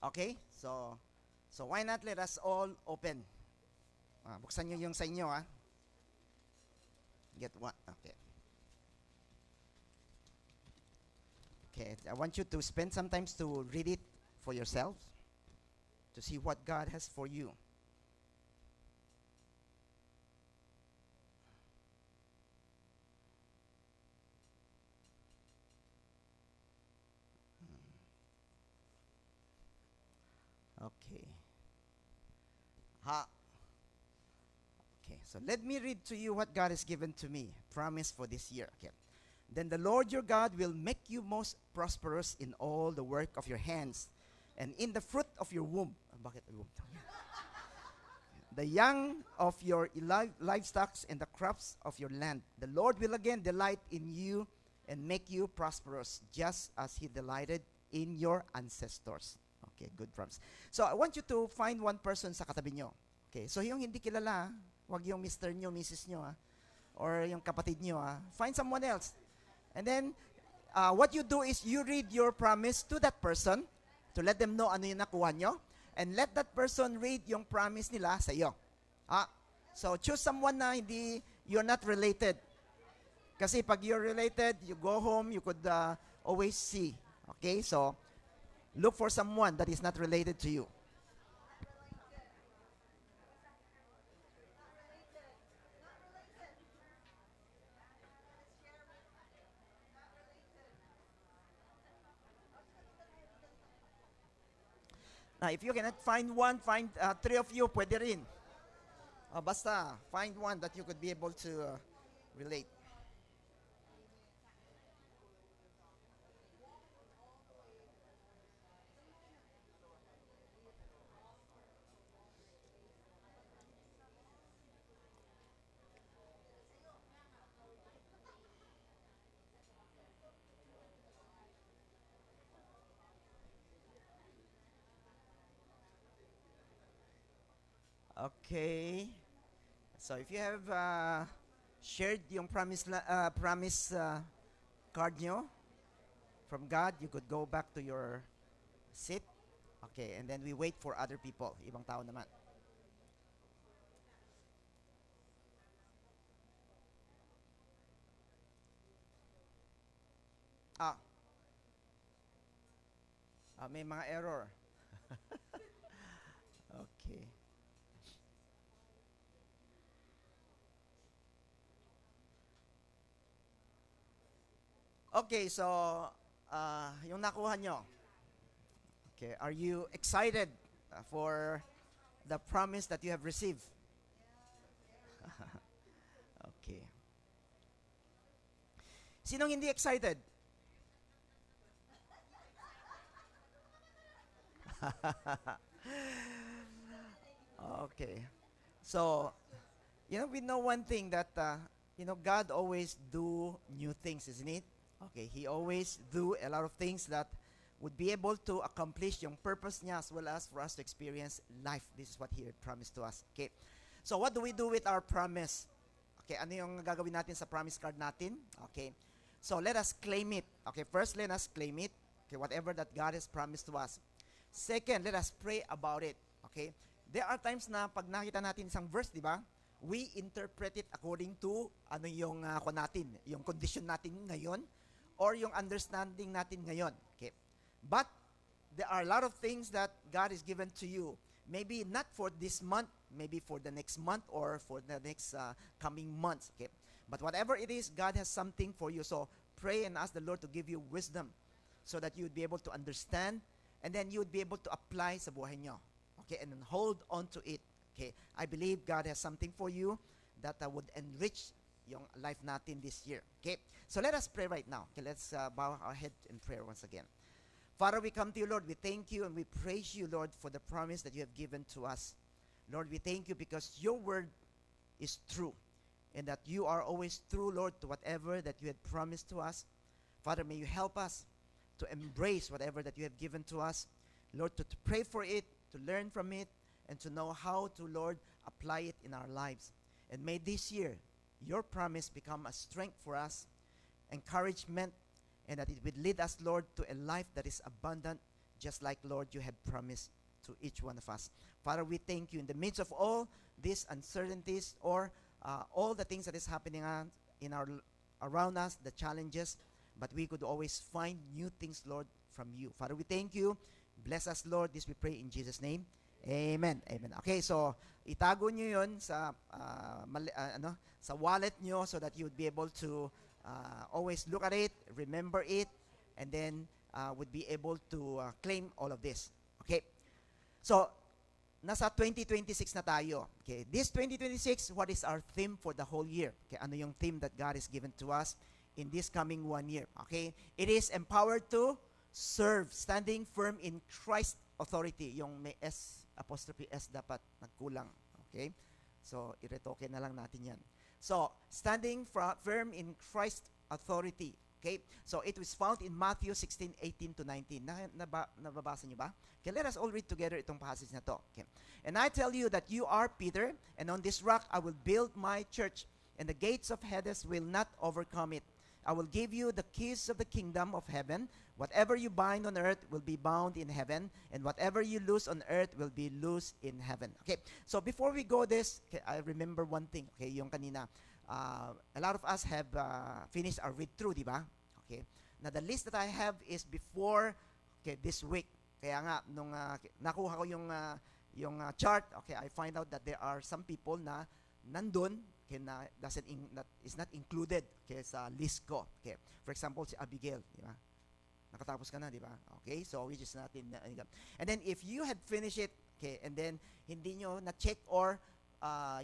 Okay, so why not let us all open? Buksan nyo yung sa inyo, ha? Get one. Okay. Okay, I want you to spend some time to read it for yourself, to see what God has for you. Okay. Okay, so let me read to you what God has given to me, promise for this year. Okay. Then the Lord your God will make you most prosperous in all the work of your hands and in the fruit of your womb. Bakit womb? The young of your livestock and the crops of your land. The Lord will again delight in you and make you prosperous, just as He delighted in your ancestors. Okay, good promise. So I want you to find one person sa katabi nyo. Okay, so yung hindi kilala, wag yung Mr. nyo, Mrs. nyo, or yung kapatid nyo. Find someone else. And then, what you do is you read your promise to that person to let them know ano yung nakuha nyo. And let that person read yung promise nila sa iyo. So, choose someone na you're not related. Kasi pag you're related, you go home, you could always see. Okay? So, look for someone that is not related to you. Now, if you cannot find one, find three of you, pwede rin. Basta, find one that you could be able to relate. Okay. So if you have shared yung promise card nyo from God, you could go back to your seat. Okay, and then we wait for other people. Ibang tao naman. Ah. May mga error. Okay. Okay, so yung nakuha nyo. Okay, are you excited for the promise that you have received? Okay. Sinong hindi excited? Okay. So, we know one thing that, God always do new things, isn't it? Okay, He always do a lot of things that would be able to accomplish yung purpose niya as well as for us to experience life. This is what He promised to us. Okay. So, what do we do with our promise? Okay, ano yung gagawin natin sa promise card natin? Okay. So, let us claim it. Okay, first, let us claim it. Okay, whatever that God has promised to us. Second, let us pray about it. Okay? There are times na pag nakita natin isang verse, di ba? We interpret it according to ano yung natin, yung condition natin ngayon or yung understanding natin ngayon. Okay? But there are a lot of things that God is given to you. Maybe not for this month, maybe for the next month or for the next coming months. Okay? But whatever it is, God has something for you. So pray and ask the Lord to give you wisdom so that you would be able to understand and then you would be able to apply sa buhay nyo. Okay, and then hold on to it. Okay, I believe God has something for you that would enrich yung life natin this year. Okay, so let us pray right now. Okay, let's bow our head in prayer once again. Father, we come to you, Lord. We thank you and we praise you, Lord, for the promise that you have given to us. Lord, we thank you because your word is true and that you are always true, Lord, to whatever that you had promised to us. Father, may you help us to embrace whatever that you have given to us. Lord, to pray for it, to learn from it, and to know how to, Lord, apply it in our lives. And may this year, your promise become a strength for us, encouragement, and that it will lead us, Lord, to a life that is abundant, just like, Lord, you have promised to each one of us. Father, we thank you in the midst of all these uncertainties or all the things that is happening around us, the challenges, but we could always find new things, Lord, from you. Father, we thank you. Bless us, Lord. This we pray in Jesus' name. Amen. Amen. Okay, so itago nyo yun sa sa wallet nyo so that you would be able to always look at it, remember it, and then would be able to claim all of this. Okay? So, nasa 2026 na tayo. Okay? This 2026, what is our theme for the whole year? Okay? Ano yung theme that God has given to us in this coming 1 year? Okay? It is empowered to serve, standing firm in Christ's authority. Yung may S, apostrophe S dapat nagkulang. Okay? So, iretoke na lang natin yan. So, standing firm in Christ's authority. Okay? So, it was found in Matthew 16:18 to 19. Nababasa niyo ba? Okay, let us all read together itong passage na to. Okay. And I tell you that you are Peter, and on this rock I will build my church, and the gates of Hades will not overcome it. I will give you the keys of the kingdom of heaven. Whatever you bind on earth will be bound in heaven, and whatever you loose on earth will be loose in heaven. Okay, so before we go this, okay, I remember one thing. Okay, yung kanina, a lot of us have finished our read-through, di ba? Okay, now the list that I have is before this week. Kaya nga, nung nakuha ko yung chart, okay, I find out that there are some people na nandun, okay, na is not included, okay, sa list ko. Okay. For example, si Abigail, di ba? Nakatapos ka na, di ba? Okay, so which is not in and then if you had finished it, okay, and then hindi nyo na-check or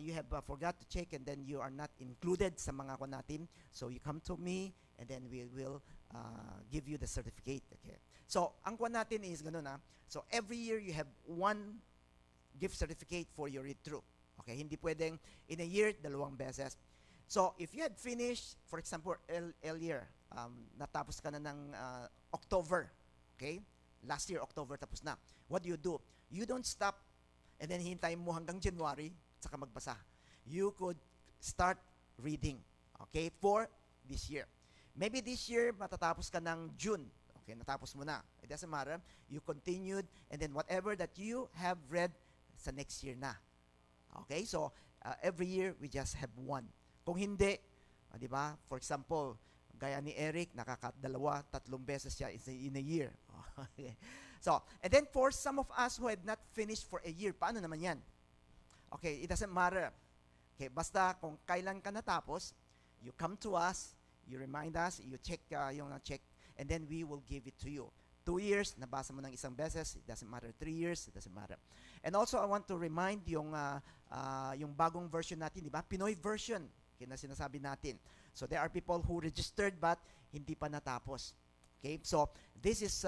you have forgot to check and then you are not included sa mga ko natin, so you come to me and then we will give you the certificate. Okay. So, ang kuha natin is ganun na. So, every year you have one gift certificate for your read-through. Okay, hindi pwedeng in a year, 2 beses. So, if you had finished, for example, earlier, natapos ka na ng October, okay? Last year, October, tapos na. What do? You don't stop and then hintayin mo hanggang January, saka magbasa. You could start reading, okay, for this year. Maybe this year, matatapos ka ng June. Okay, natapos mo na. It doesn't matter. You continued, and then whatever that you have read, sa next year na. Okay, so every year, we just have one. Kung hindi, di ba, for example, gaya ni Eric, nakakadalawa, 3 beses siya in a year. Okay. So, and then for some of us who had not finished for a year, paano naman yan? Okay, it doesn't matter. Okay, basta kung kailan ka natapos, you come to us, you remind us, you check yung check, and then we will give it to you. 2 years, nabasa mo ng isang beses, it doesn't matter. 3 years, it doesn't matter. And also, I want to remind yung bagong version natin, di ba? Pinoy version, na sinasabi natin. So, there are people who registered but hindi pa natapos. Okay? So, this is,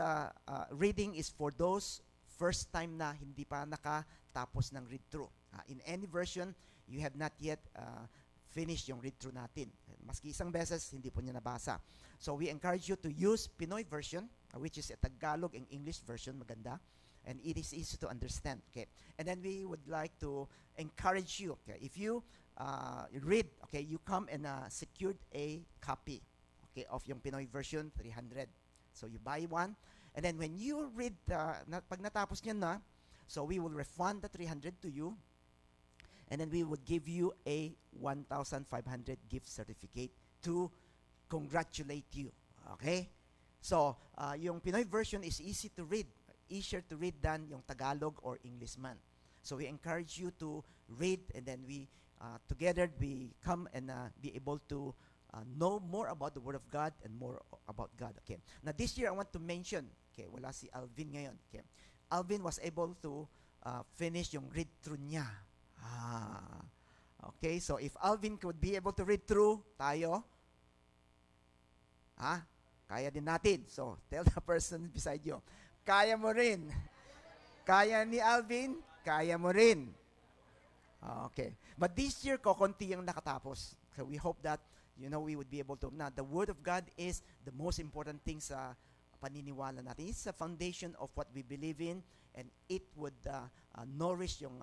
reading is for those first time na hindi pa nakatapos ng read-through. In any version, you have not yet finished yung read-through natin. Maski isang beses, hindi po niya nabasa. So, we encourage you to use Pinoy version, which is a Tagalog and English version, maganda. And it is easy to understand. Okay? And then we would like to encourage you, okay, if you read, okay, you come and secured a copy, okay, of yung Pinoy version, 300. So you buy one, and then when you read, pag natapos niyan na, so we will refund the 300 to you, and then we would give you a 1,500 gift certificate to congratulate you. Okay? So, yung Pinoy version is easy to read, easier to read than yung Tagalog or English man. So we encourage you to read, and then we together we come and be able to know more about the Word of God and more about God. Okay. Now this year I want to mention, okay, wala si Alvin ngayon. Okay. Alvin was able to finish yung read through niya. Okay, so if Alvin could be able to read through, tayo, kaya din natin. So tell the person beside you, kaya mo rin. Kaya ni Alvin, kaya mo rin. Okay. But this year, kokonti yung nakatapos. So we hope that, we would be able to. Now, the Word of God is the most important thing sa paniniwala natin. It's a foundation of what we believe in, and it would nourish yung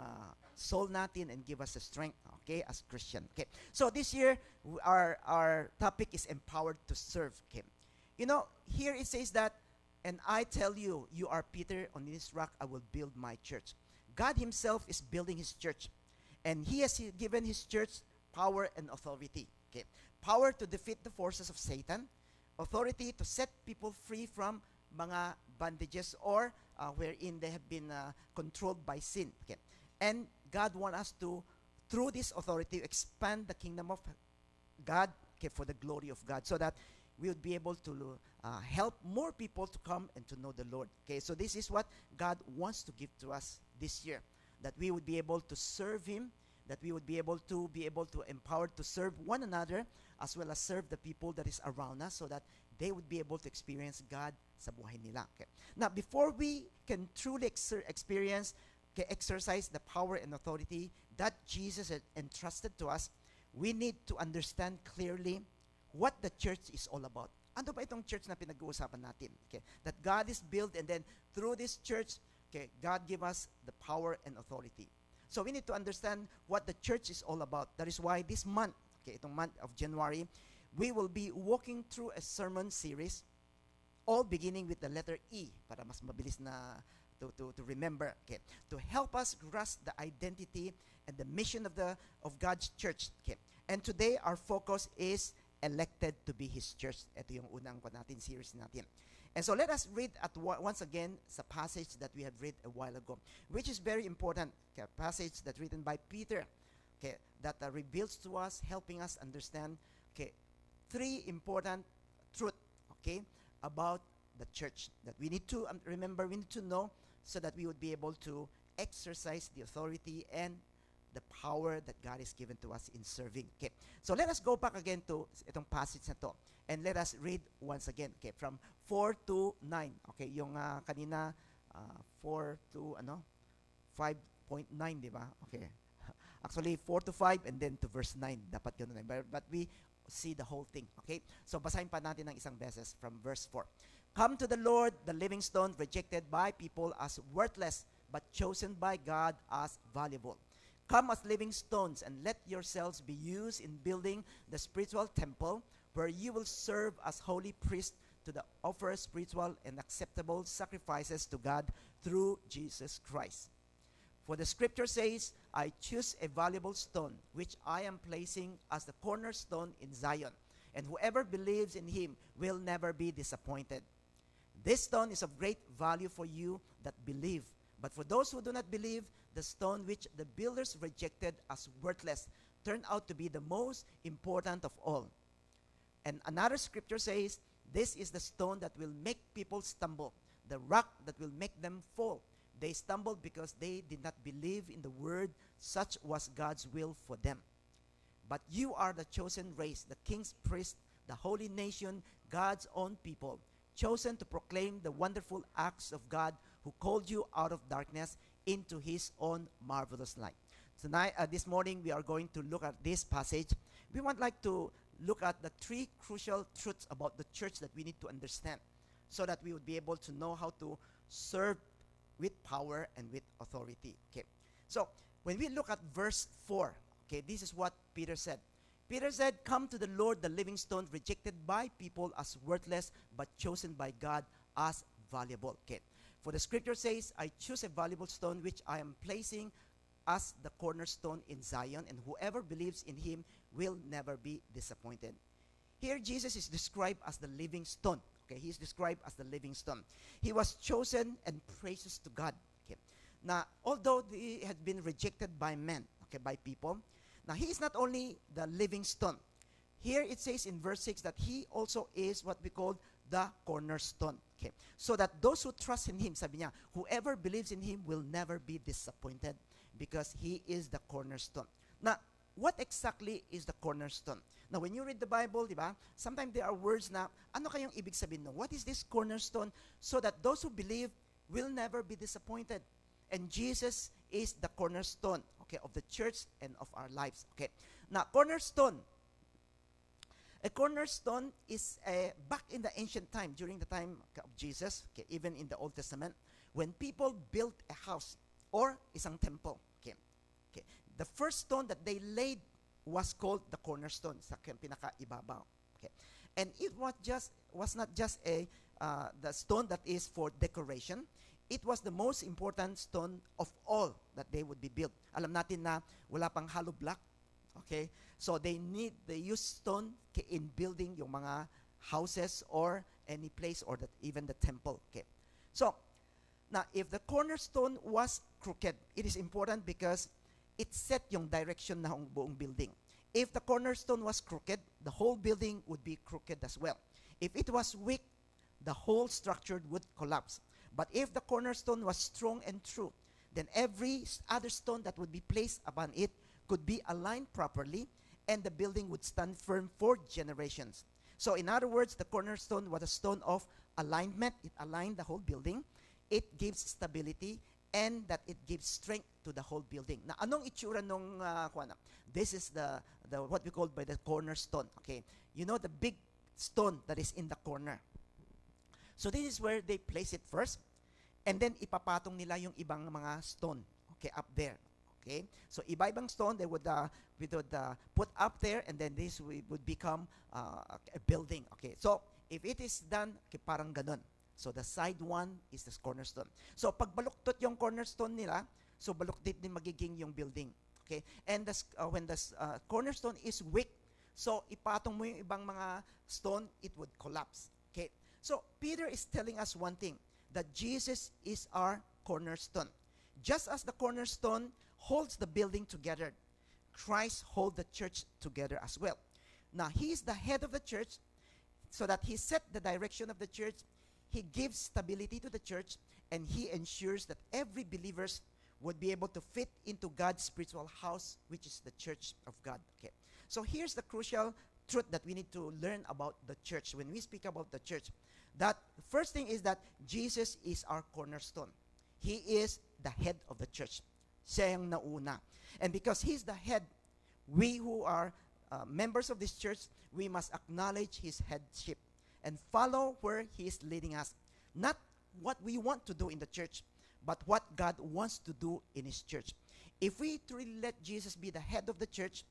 soul natin and give us the strength, okay, as Christian. Okay. So this year, our topic is empowered to serve. Okay. Here it says that, and I tell you, you are Peter, on this rock I will build my church. God himself is building his church. And he has given his church power and authority. Okay. Power to defeat the forces of Satan. Authority to set people free from mga bondages or wherein they have been controlled by sin. Okay. And God wants us to, through this authority, expand the kingdom of God, okay, for the glory of God, so that we would be able to help more people to come and to know the Lord. Okay, so this is what God wants to give to us this year, that we would be able to serve Him, that we would be able to empower to serve one another, as well as serve the people that is around us, so that they would be able to experience God sa buhay nila. Okay. Now, before we can truly exercise the power and authority that Jesus had entrusted to us, we need to understand clearly what the church is all about. Ano ba itong church na pinag-uusapan natin? Okay. That God is built, and then through this church, okay, God give us the power and authority. So we need to understand what the church is all about. That is why this month, okay, itong month of January, we will be walking through a sermon series, all beginning with the letter E, para mas mabilis na to remember, okay, to help us grasp the identity and the mission of God's church. Okay. And today our focus is elected to be His church. Ito yung unang natin series natin. And so let us read once again the passage that we have read a while ago, which is very important. Okay, passage that written by Peter, okay, that reveals to us, helping us understand, okay, 3 important truths, okay, about the church that we need to remember, we need to know, so that we would be able to exercise the authority and the power that God has given to us in serving. Okay. So let us go back again to itong passage na to. And let us read once again, okay, from 4 to 9. Okay, yung kanina 4 to 5.9, di ba? Okay. Actually 4 to 5 and then to verse 9. Dapat ganun. But we see the whole thing. Okay? So basahin pa natin ng isang beses from verse 4. Come to the Lord, the living stone, rejected by people as worthless, but chosen by God as valuable. Come as living stones and let yourselves be used in building the spiritual temple where you will serve as holy priests to offer spiritual and acceptable sacrifices to God through Jesus Christ. For the scripture says, I choose a valuable stone, which I am placing as the cornerstone in Zion, and whoever believes in him will never be disappointed. This stone is of great value for you that believe, but for those who do not believe, the stone which the builders rejected as worthless turned out to be the most important of all. And another scripture says, this is the stone that will make people stumble, the rock that will make them fall. They stumbled because they did not believe in the word. Such was God's will for them. But you are the chosen race, the king's priest, the holy nation, God's own people, chosen to proclaim the wonderful acts of God who called you out of darkness into his own marvelous light. Tonight, this morning, we are going to look at this passage. We would like to look at the three crucial truths about the church that we need to understand so that we would be able to know how to serve with power and with authority. Okay. So, when we look at verse 4, okay, this is what Peter said. Peter said, come to the Lord, the living stone, rejected by people as worthless, but chosen by God as valuable. Okay. For the scripture says, I choose a valuable stone which I am placing as the cornerstone in Zion, and whoever believes in him will never be disappointed. Here, Jesus is described as the living stone. Okay, he is described as the living stone. He was chosen and precious to God. Okay. Now, although he had been rejected by men, okay, by people, now he is not only the living stone. Here it says in verse 6 that he also is what we call the cornerstone. Okay. So that those who trust in him, sabi niya, whoever believes in him will never be disappointed because he is the cornerstone. Now, what exactly is the cornerstone? Now, when you read the Bible, di ba, sometimes there are words na, ano kayong ibig sabihin no? What is this cornerstone? So that those who believe will never be disappointed. And Jesus is the cornerstone, okay, of the church and of our lives. Okay. Now, cornerstone. A cornerstone is back in the ancient time, during the time of Jesus, okay, even in the Old Testament, when people built a house or isang temple. Okay. Okay. The first stone that they laid was called the cornerstone, sa pinaka-ibabaw. Okay. And it was not just the stone that is for decoration. It was the most important stone of all that they would be built. Alam natin na wala pang hollow block. Okay? So they use stone in building yung mga houses or any place or even the temple. Okay. So, now if the cornerstone was crooked, it is important because it set yung direction ng buong building. If the cornerstone was crooked, the whole building would be crooked as well. If it was weak, the whole structure would collapse. But if the cornerstone was strong and true, then every other stone that would be placed upon it could be aligned properly, and the building would stand firm for generations. So in other words, the cornerstone was a stone of alignment. It aligned the whole building. It gives stability, and that it gives strength to the whole building. Na anong itsura nung this is the what we call by the cornerstone. Okay, you know the big stone that is in the corner. So this is where they place it first, and then ipapatong nila yung ibang mga stone. Okay, up there. Okay, so iba-ibang stone they would put up there, and then this would become a building. Okay, so if it is done, okay, parang ganun. So the side one is the cornerstone. So pag baluktot yung cornerstone nila, so baluktot din magiging yung building. Okay, and when the cornerstone is weak, so ipatong mo yung ibang mga stone, it would collapse. Okay, so Peter is telling us one thing, that Jesus is our cornerstone. Just as the cornerstone holds the building together, Christ holds the church together as well. Now, he is the head of the church, so that he set the direction of the church, he gives stability to the church, and he ensures that every believer would be able to fit into God's spiritual house, which is the church of God. Okay. So here's the crucial truth that we need to learn about the church. When we speak about the church, that the first thing is that Jesus is our cornerstone. He is the head of the church. Siya yung nauna. And because he's the head, we who are members of this church, we must acknowledge his headship and follow where he is leading us. Not what we want to do in the church, but what God wants to do in His church. If we truly let Jesus be the head of the church,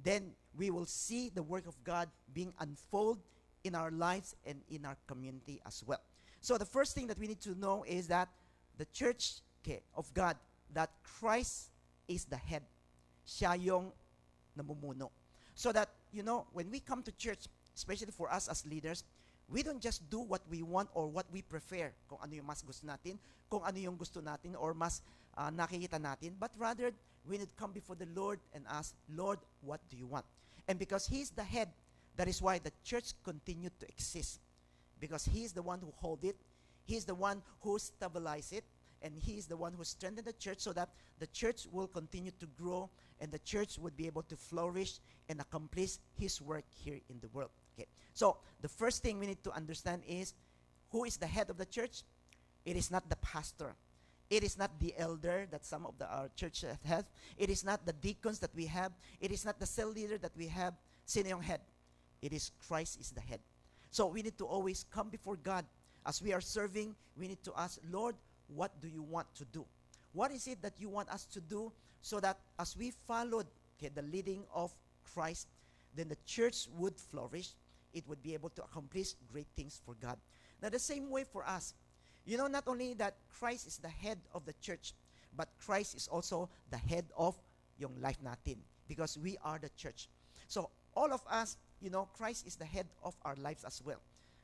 then we will see the work of God being unfold in our lives and in our community as well. So the first thing that we need to know is that the church of God, that Christ is the head. Siya yung namumuno. So that, when we come to church, especially for us as leaders, we don't just do what we want or what we prefer, kung ano yung mas gusto natin, kung ano yung gusto natin or mas nakikita natin, but rather, we need to come before the Lord and ask, Lord, what do you want? And because He's the head, that is why the church continued to exist. Because He is the one who hold it, He is the one who stabilize it, and He is the one who strengthened the church so that the church will continue to grow and the church would be able to flourish and accomplish His work here in the world. Okay. So, the first thing we need to understand is, who is the head of the church? It is not the pastor. It is not the elder that some of our church have. It is not the deacons that we have. It is not the cell leader that we have. Sino yung head? It is Christ is the head. So we need to always come before God. As we are serving, we need to ask, Lord, what do you want to do? What is it that you want us to do so that as we followed the leading of Christ, then the church would flourish. It would be able to accomplish great things for God. Now, the same way for us. Not only that Christ is the head of the church, but Christ is also the head of yung life natin because we are the church. So, all of us, Christ is the head of our lives as well.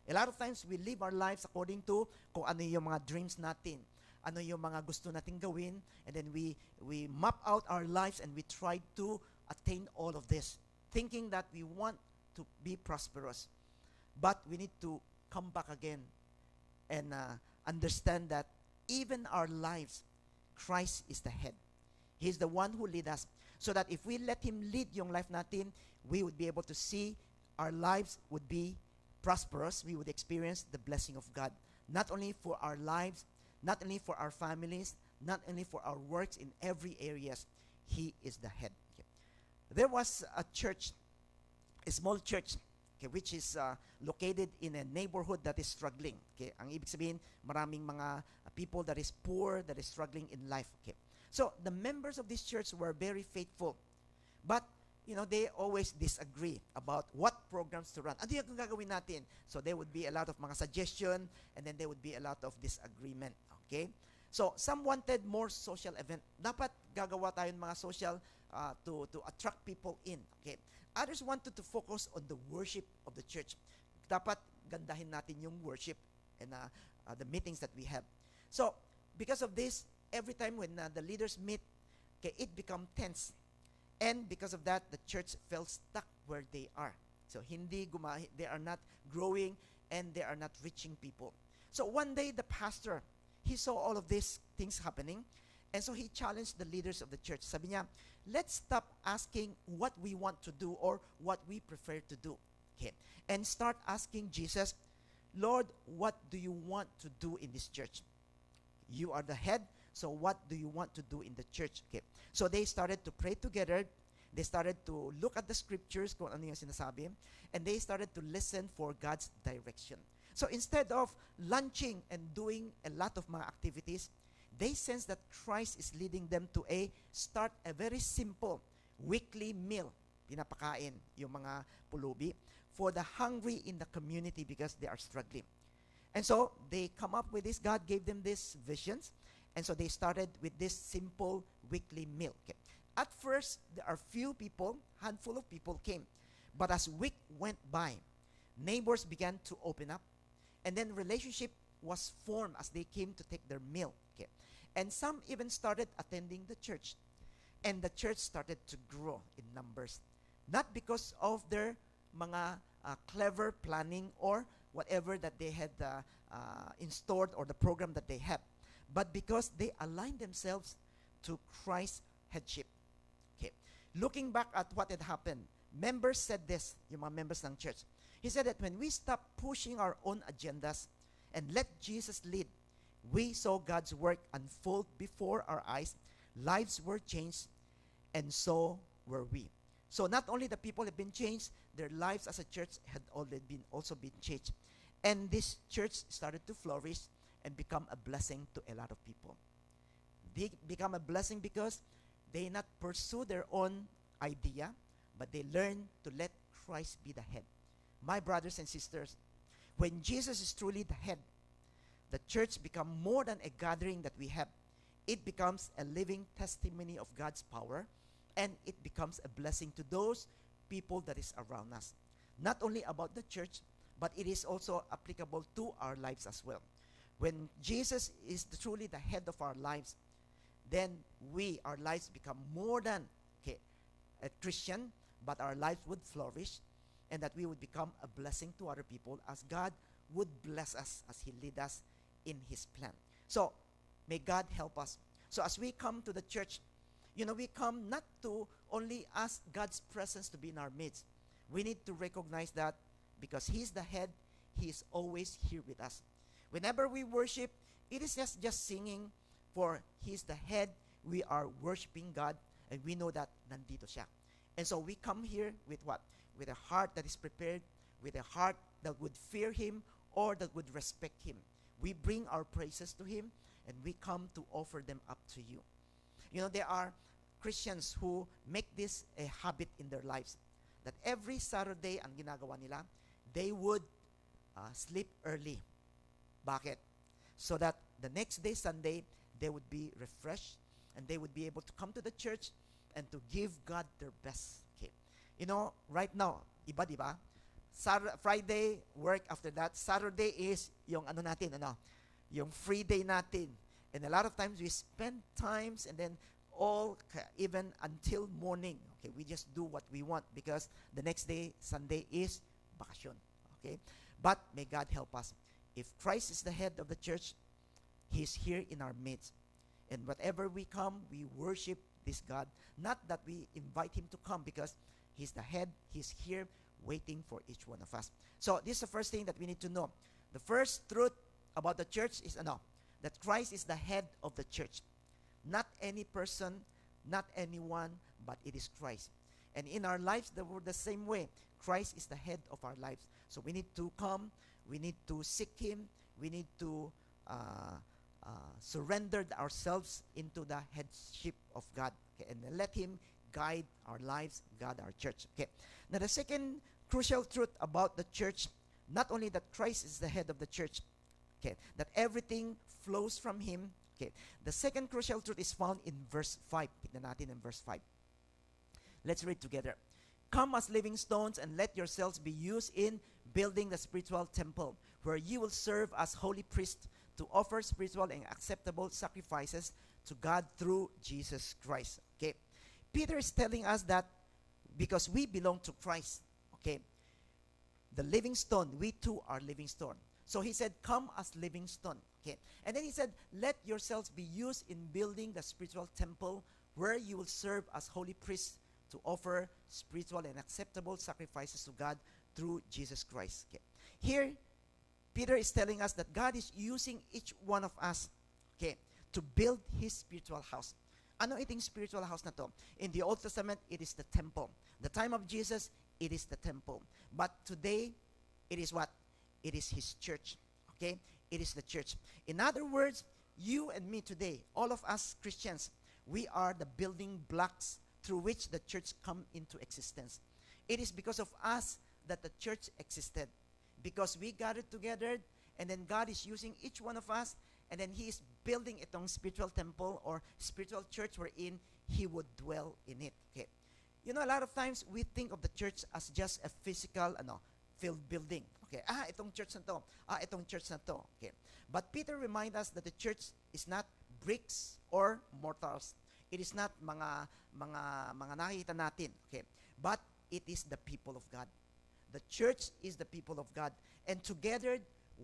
A lot of times, we live our lives according to kung ano yung mga dreams natin, ano yung mga gusto nating gawin, and then we map out our lives and we try to attain all of this, thinking that we want to be prosperous. But we need to come back again and understand that even our lives, Christ is the head. He's the one who lead us. So that if we let Him lead yung life natin, we would be able to see our lives would be prosperous. We would experience the blessing of God. Not only for our lives, not only for our families, not only for our works in every areas. He is the head. Okay. There was a church, a small church, which is located in a neighborhood that is struggling. Okay, ang ibig sabihin, maraming mga people that is poor, that is struggling in life. Okay, so the members of this church were very faithful, but they always disagree about what programs to run. Ano yung gagawin natin? So there would be a lot of mga suggestion, and then there would be a lot of disagreement. Okay, so some wanted more social event. Dapat gagawa tayo ng mga social to attract people in. Okay. Others wanted to focus on the worship of the church. Dapat gandahin natin yung worship and the meetings that we have. So, because of this, every time when the leaders meet, it become tense. And because of that, the church fell stuck where they are. So, they are not growing and they are not reaching people. So, one day, the pastor, he saw all of these things happening. And so he challenged the leaders of the church. Sabi niya, let's stop asking what we want to do or what we prefer to do. Okay. And start asking Jesus, Lord, what do you want to do in this church? You are the head, so what do you want to do in the church? Okay. So they started to pray together. They started to look at the scriptures, kung ano yung sinasabi, and they started to listen for God's direction. So instead of lunching and doing a lot of mga activities, they sense that Christ is leading them to start a very simple weekly meal. Pinapakain yung mga pulubi for the hungry in the community because they are struggling. And so they come up with this. God gave them these visions. And so they started with this simple weekly meal. Okay. At first, there are few people, handful of people came. But as week went by, neighbors began to open up. And then relationship was formed as they came to take their meal. Okay. And some even started attending the church. And the church started to grow in numbers. Not because of their mga clever planning or whatever that they had installed or the program that they have, but because they aligned themselves to Christ's headship. Okay. Looking back at what had happened, members said this, yung mga members ng church. He said that when we stop pushing our own agendas and let Jesus lead, we saw God's work unfold before our eyes. Lives were changed, and so were we. So not only the people have been changed, their lives as a church had already also been changed. And this church started to flourish and become a blessing to a lot of people. They become a blessing because they not pursue their own idea, but they learn to let Christ be the head. My brothers and sisters, when Jesus is truly the head, the church become more than a gathering that we have. It becomes a living testimony of God's power, and it becomes a blessing to those people that is around us. Not only about the church, but it is also applicable to our lives as well. When Jesus is truly the head of our lives, then our lives become more than a Christian, but our lives would flourish, and that we would become a blessing to other people as God would bless us as He lead us in His plan. So, may God help us. So as we come to the church, we come not to only ask God's presence to be in our midst. We need to recognize that because He's the head, He is always here with us. Whenever we worship, it is just singing, for He's the head. We are worshiping God, and we know that nandito siya. And so we come here with what? With a heart that is prepared, with a heart that would fear Him or that would respect Him. We bring our praises to Him, and we come to offer them up to you. There are Christians who make this a habit in their lives, that every Saturday, ang ginagawa nila, they would sleep early. Bakit? So that the next day, Sunday, they would be refreshed, and they would be able to come to the church and to give God their best. Okay. Right now, iba, di ba? Friday, work after that. Saturday is yung yung free day natin. And a lot of times we spend times and then even until morning. Okay, we just do what we want because the next day, Sunday, is bakasyon. Okay? But may God help us. If Christ is the head of the church, He's here in our midst. And whatever we come, we worship this God. Not that we invite Him to come because He's the head. He's here waiting for each one of us. So this is the first thing that we need to know. The first truth about the church is that Christ is the head of the church. Not any person, not anyone, but it is Christ. And in our lives, we're the same way. Christ is the head of our lives. So we need to come, we need to seek Him, we need to surrender ourselves into the headship of God, okay, and let Him guide our lives, guide our church. Okay. Now the second crucial truth about the church, not only that Christ is the head of the church, okay, that everything flows from Him. Okay. The second crucial truth is found in verse 5. Tignan natin in verse 5. Let's read together. Come as living stones and let yourselves be used in building the spiritual temple, where you will serve as holy priests to offer spiritual and acceptable sacrifices to God through Jesus Christ. Okay. Peter is telling us that because we belong to Christ, okay, the living stone, we too are living stone. So he said, come as living stone. Okay. And then he said, let yourselves be used in building the spiritual temple where you will serve as holy priests to offer spiritual and acceptable sacrifices to God through Jesus Christ. Okay. Here, Peter is telling us that God is using each one of us, okay, to build His spiritual house. Ano iting spiritual house na to? In the Old Testament, it is the temple. The time of Jesus, it is the temple. But today, it is what? It is His church. Okay? It is the church. In other words, you and me today, all of us Christians, we are the building blocks through which the church come into existence. It is because of us that the church existed. Because we gathered together, and then God is using each one of us, and then He is building itong spiritual temple or spiritual church wherein He would dwell in it. Okay. A lot of times we think of the church as just a physical field building. Okay. Itong church na to. Itong church na to. Okay. But Peter reminds us that the church is not bricks or mortars. It is not mga nakikita natin. Okay. But it is the people of God. The church is the people of God. And together,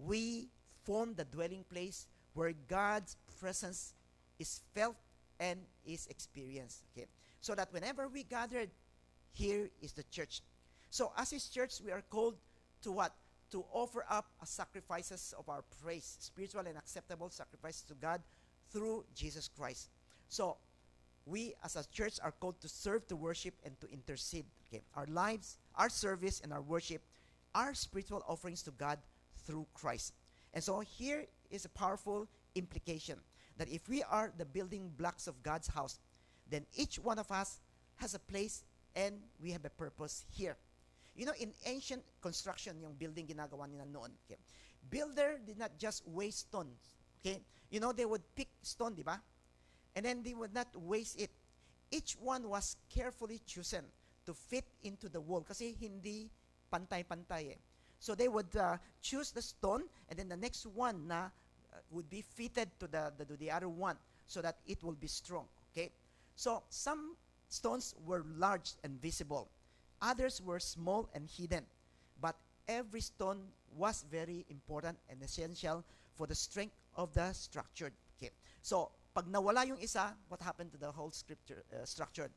we form the dwelling place where God's presence is felt and is experienced. Okay? So that whenever we gathered, here is the church. So as His church, we are called to what? To offer up sacrifices of our praise, spiritual and acceptable sacrifices to God through Jesus Christ. So, we as a church are called to serve, to worship, and to intercede. Okay? Our lives, our service, and our worship are spiritual offerings to God through Christ. And so here is a powerful implication that if we are the building blocks of God's house, then each one of us has a place and we have a purpose here. You know, in ancient construction, yung building ginagawa nila noon, okay, builder did not just waste stones. Okay? You know, they would pick stone, di ba? And then they would not waste it. Each one was carefully chosen to fit into the wall kasi hindi pantay-pantay eh. So they would choose the stone, and then the next one na would be fitted to the other one so that it will be strong. Okay? So some stones were large and visible. Others were small and hidden. But every stone was very important and essential for the strength of the structure. Okay. So pag nawala yung isa, what happened to the whole structure?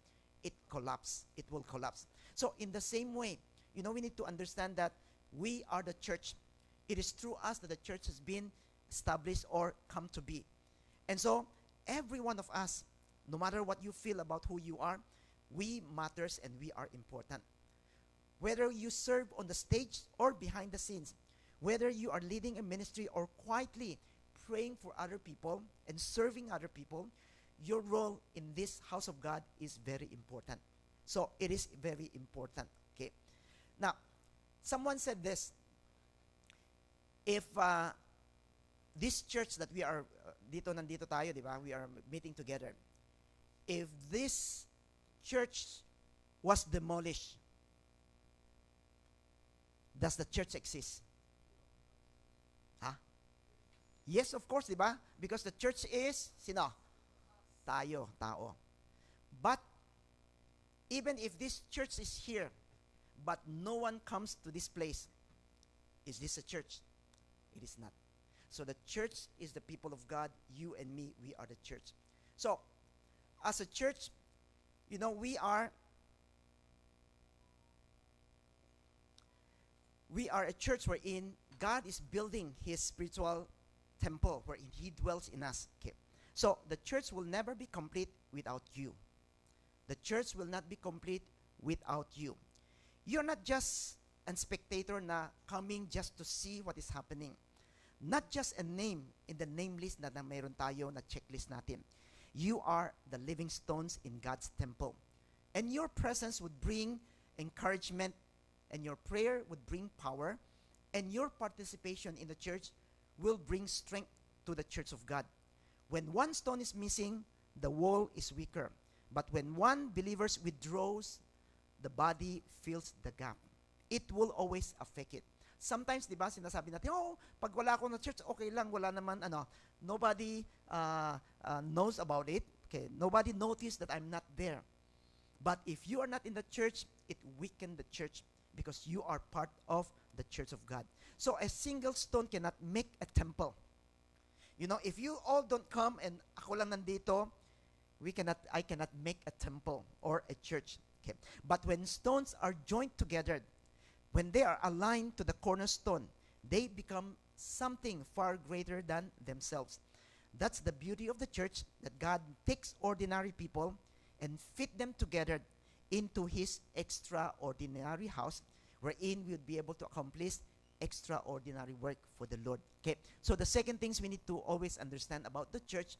It collapsed. It will collapse. So in the same way, you know, we need to understand that we are the church. It is through us that the church has been established or come to be. And so every one of us, no matter what you feel about who you are, we matters and we are important. Whether you serve on the stage or behind the scenes, whether you are leading a ministry or quietly praying for other people and serving other people, your role in this house of God is very important. So it is very important. Okay. Now, someone said this: if this church that we are nandito tayo, di ba? We are meeting together. If this church was demolished, does the church exist? Huh? Yes, of course, di ba? Because the church is, sino? Tayo, tao. But, even if this church is here, but no one comes to this place, is this a church? It is not. So the church is the people of God. You and me, we are the church. So, as a church, you know, we are a church wherein God is building His spiritual temple wherein He dwells in us. Okay. So the church will never be complete without you. The church will not be complete without you. You're not just a spectator na coming just to see what is happening. Not just a name in the name list na mayroon tayo na checklist natin. You are the living stones in God's temple. And your presence would bring encouragement, and your prayer would bring power, and your participation in the church will bring strength to the church of God. When one stone is missing, the wall is weaker. But when one believer withdraws, the body fills the gap. It will always affect it. Sometimes, di ba, sinasabi natin, oh, pag wala ako na church, okay lang, wala naman, nobody knows about it. Okay, nobody noticed that I'm not there. But if you are not in the church, it weakens the church because you are part of the church of God. So a single stone cannot make a temple. You know, if you all don't come and ako lang nandito, I cannot make a temple or a church. Okay. But when stones are joined together, when they are aligned to the cornerstone, they become something far greater than themselves. That's the beauty of the church, that God takes ordinary people and fit them together into His extraordinary house, wherein we would be able to accomplish extraordinary work for the Lord. Okay. So the second things we need to always understand about the church,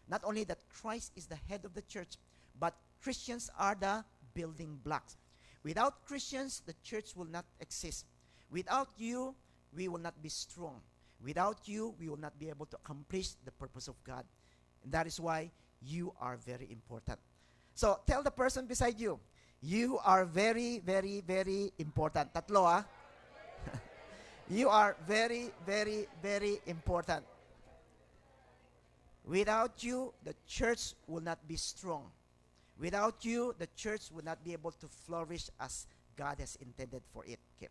not only that Christ is the head of the church, but Christians are the building blocks. Without Christians, the church will not exist. Without you, we will not be strong. Without you, we will not be able to accomplish the purpose of God. And that is why you are very important. So, tell the person beside you, you are very, very, very important. Tatlo, ah. You are very, very, very important. Without you, the church will not be strong. Without you, the church will not be able to flourish as God has intended for it. Okay.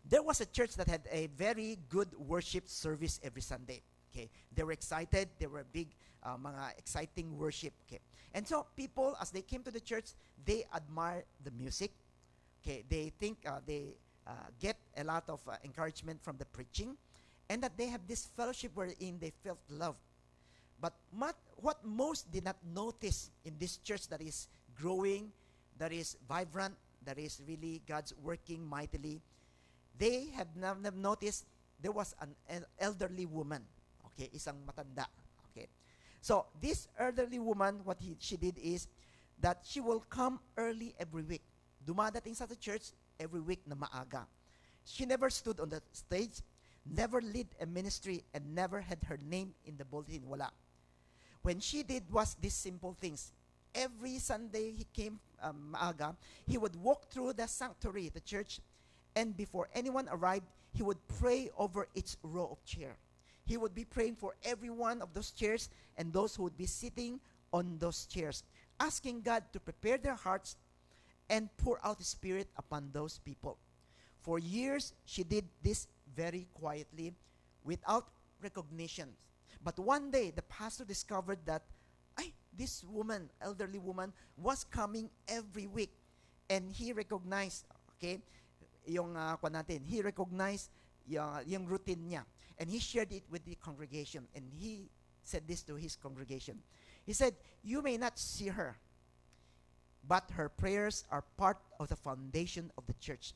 There was a church that had a very good worship service every Sunday. Okay. They were excited. They were big, mga exciting worship. Okay. And so people, as they came to the church, they admire the music. Okay. They think they get a lot of encouragement from the preaching, and that they have this fellowship wherein they felt love. But what most did not notice in this church that is growing, that is vibrant, that is really God's working mightily, they have never noticed there was an elderly woman. Okay, isang matanda. Okay. So this elderly woman, she did is that she will come early every week. Dumadating sa church every week na maaga. She never stood on the stage, never lead a ministry, and never had her name in the bulletin. Wala. When she did was these simple things. Every Sunday he came maaga, he would walk through the sanctuary, the church, and before anyone arrived, he would pray over each row of chair. He would be praying for every one of those chairs and those who would be sitting on those chairs, asking God to prepare their hearts and pour out His Spirit upon those people. For years, she did this very quietly, without recognition. But one day, the pastor discovered that this woman, elderly woman, was coming every week. And he recognized, okay, he recognized yung routine niya. And he shared it with the congregation. And he said this to his congregation. He said, "You may not see her, but her prayers are part of the foundation of the church.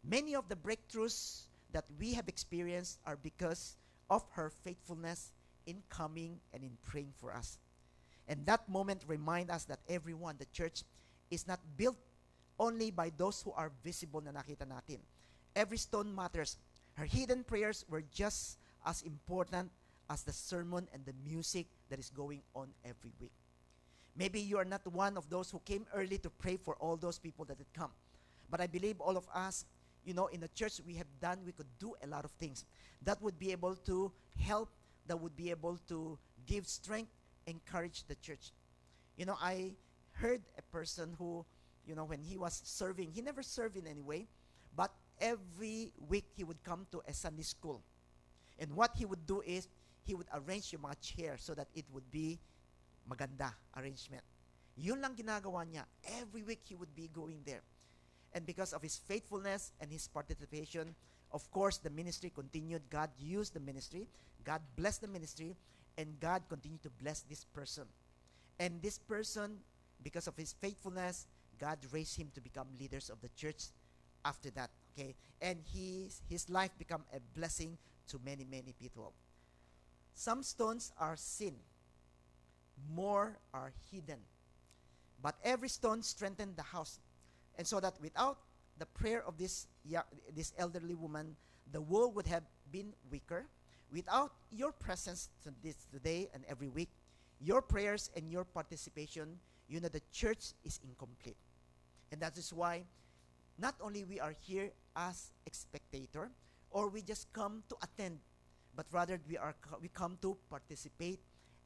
Many of the breakthroughs that we have experienced are because of her faithfulness in coming and in praying for us." And that moment remind us that everyone, the church, is not built only by those who are visible na nakita natin. Every stone matters. Her hidden prayers were just as important as the sermon and the music that is going on every week. Maybe you are not one of those who came early to pray for all those people that had come. But I believe all of us, in the church we could do a lot of things that would be able to help, that would be able to give strength, encourage the church. I heard a person who, when he was serving, he never served in any way, but every week he would come to a Sunday school. And what he would do is, he would arrange yung mga chairs so that it would be maganda arrangement. Yun lang ginagawa niya. Every week he would be going there. And because of his faithfulness and his participation, of course, the ministry continued. God used the ministry. God blessed the ministry. And God continued to bless this person. And this person, because of his faithfulness, God raised him to become leaders of the church after that. Okay? And his life became a blessing to many, many people. Some stones are seen. More are hidden. But every stone strengthened the house. And so that without the prayer of this elderly woman, the wall would have been weaker. Without your presence today and every week, your prayers and your participation, the church is incomplete. And that is why not only we are here as a spectator, or we just come to attend, but rather we come to participate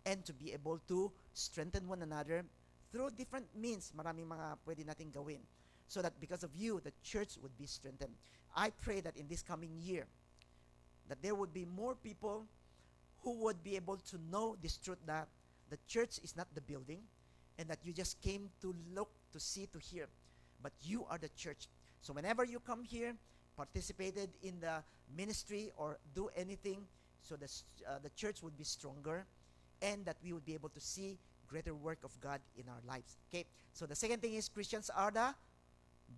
and to be able to strengthen one another through different means. Maraming mga pwede nating gawin. So that because of you, the church would be strengthened. I pray that in this coming year, that there would be more people who would be able to know this truth, that the church is not the building, and that you just came to look, to see, to hear, but you are the church. So whenever you come here, participated in the ministry or do anything, so the church would be stronger, and that we would be able to see greater work of God in our lives. Okay, so the second thing is, Christians are the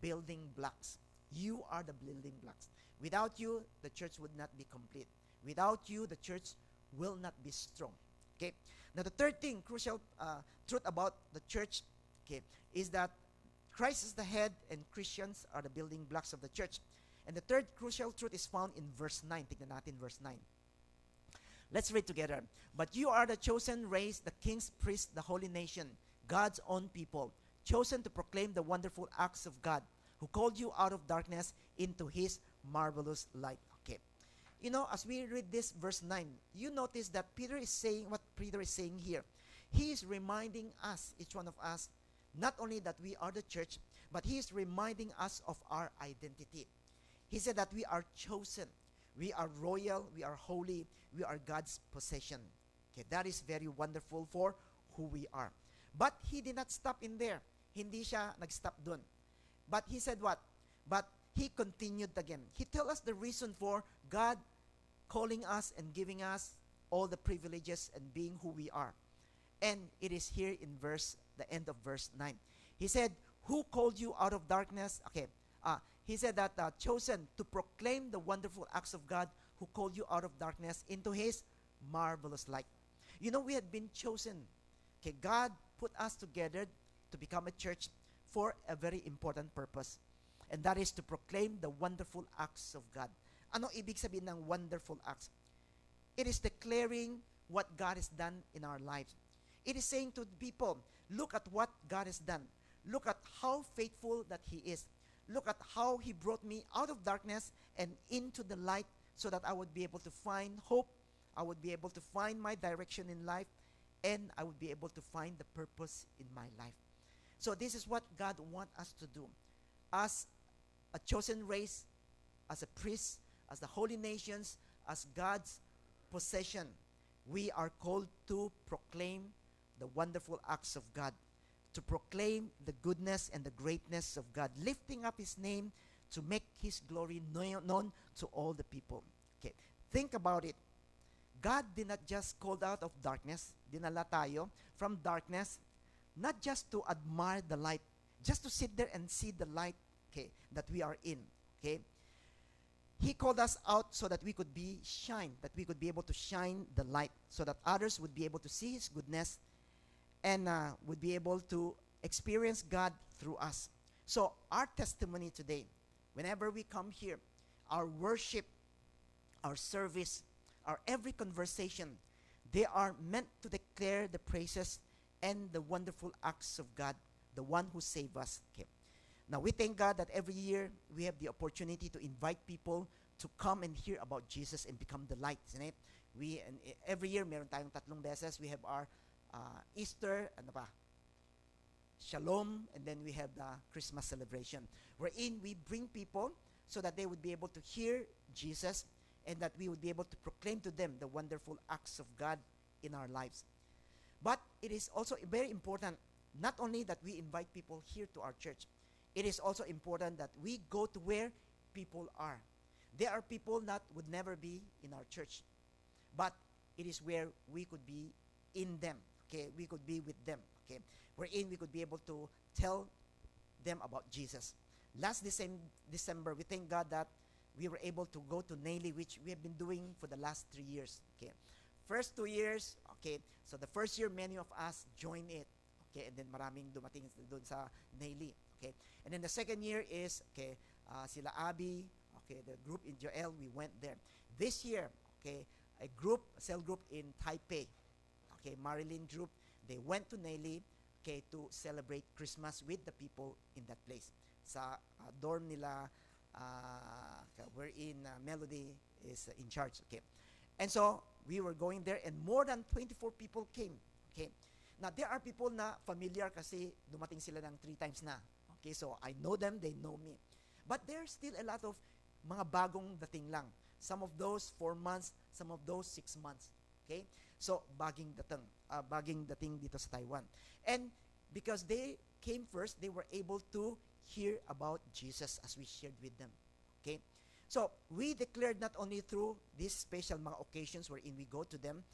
building blocks. You are the building blocks. Without you, the church would not be complete. Without you, the church will not be strong. Okay. Now the third thing, crucial truth about the church, okay, is that Christ is the head and Christians are the building blocks of the church. And the third crucial truth is found in verse 9. Tignan natin verse 9. Let's read together. But you are the chosen race, the king's priests, the holy nation, God's own people, chosen to proclaim the wonderful acts of God, who called you out of darkness into His marvelous light. Okay. As we read this verse 9, you notice that Peter is saying what Peter is saying here. He is reminding us, each one of us, not only that we are the church, but he is reminding us of our identity. He said that we are chosen. We are royal. We are holy. We are God's possession. Okay, that is very wonderful for who we are. But he did not stop in there. Hindi siya nag-stop dun. But he said what? But he continued again. He tells us the reason for God calling us and giving us all the privileges and being who we are. And it is here in the end of verse 9. He said, who called you out of darkness? Okay. He said that chosen to proclaim the wonderful acts of God who called you out of darkness into His marvelous light. You know, we had been chosen. Okay, God put us together to become a church for a very important purpose. And that is to proclaim the wonderful acts of God. Ano ibig sabihin ng wonderful acts? It is declaring what God has done in our lives. It is saying to people, look at what God has done. Look at how faithful that He is. Look at how He brought me out of darkness and into the light so that I would be able to find hope. I would be able to find my direction in life, and I would be able to find the purpose in my life. So this is what God wants us to do. As a chosen race, as a priest, as the holy nations, as God's possession, we are called to proclaim the wonderful acts of God, to proclaim the goodness and the greatness of God, lifting up His name to make His glory known to all the people. Okay, think about it. God did not just call out of darkness, dinala tayo from darkness, not just to admire the light, just to sit there and see the light, okay, that we are in. Okay, He called us out so that we could be that we could be able to shine the light, so that others would be able to see His goodness and would be able to experience God through us. So our testimony today, whenever we come here, our worship, our service, our every conversation, they are meant to declare the praises and the wonderful acts of God, the one who saved us. Okay. Now, we thank God that every year we have the opportunity to invite people to come and hear about Jesus and become the light, isn't it? Every year, meron tayong 3 beses. We have our Easter, Shalom, and then we have the Christmas celebration, wherein we bring people so that they would be able to hear Jesus and that we would be able to proclaim to them the wonderful acts of God in our lives. But it is also very important, not only that we invite people here to our church, it is also important that we go to where people are. There are people that would never be in our church, but it is where we could be in them. Okay, we could be with them. Okay, wherein we could be able to tell them about Jesus. Last December, we thank God that we were able to go to Naili, which we have been doing for the last 3 years. Okay, first 2 years. Okay, so the first year, many of us joined it. Okay, and then maraming dumating doon sa Naili. Okay, and then the second year is sila Abby. Okay, the group in Joel, we went there. This year, okay, a cell group in Taipei. Okay, Marilyn group, they went to Naili, okay, to celebrate Christmas with the people in that place. Sa dorm nila, wherein Melody is in charge. Okay, and so we were going there, and more than 24 people came. Okay, now there are people na familiar kasi dumating sila ng 3 times na. Okay, so I know them, they know me. But there's still a lot of mga bagong dating lang. Some of those 4 months, some of those 6 months. Okay? So, baging dating dito sa Taiwan. And because they came first, they were able to hear about Jesus as we shared with them. Okay? So, we declared not only through these special mga occasions wherein we go to them,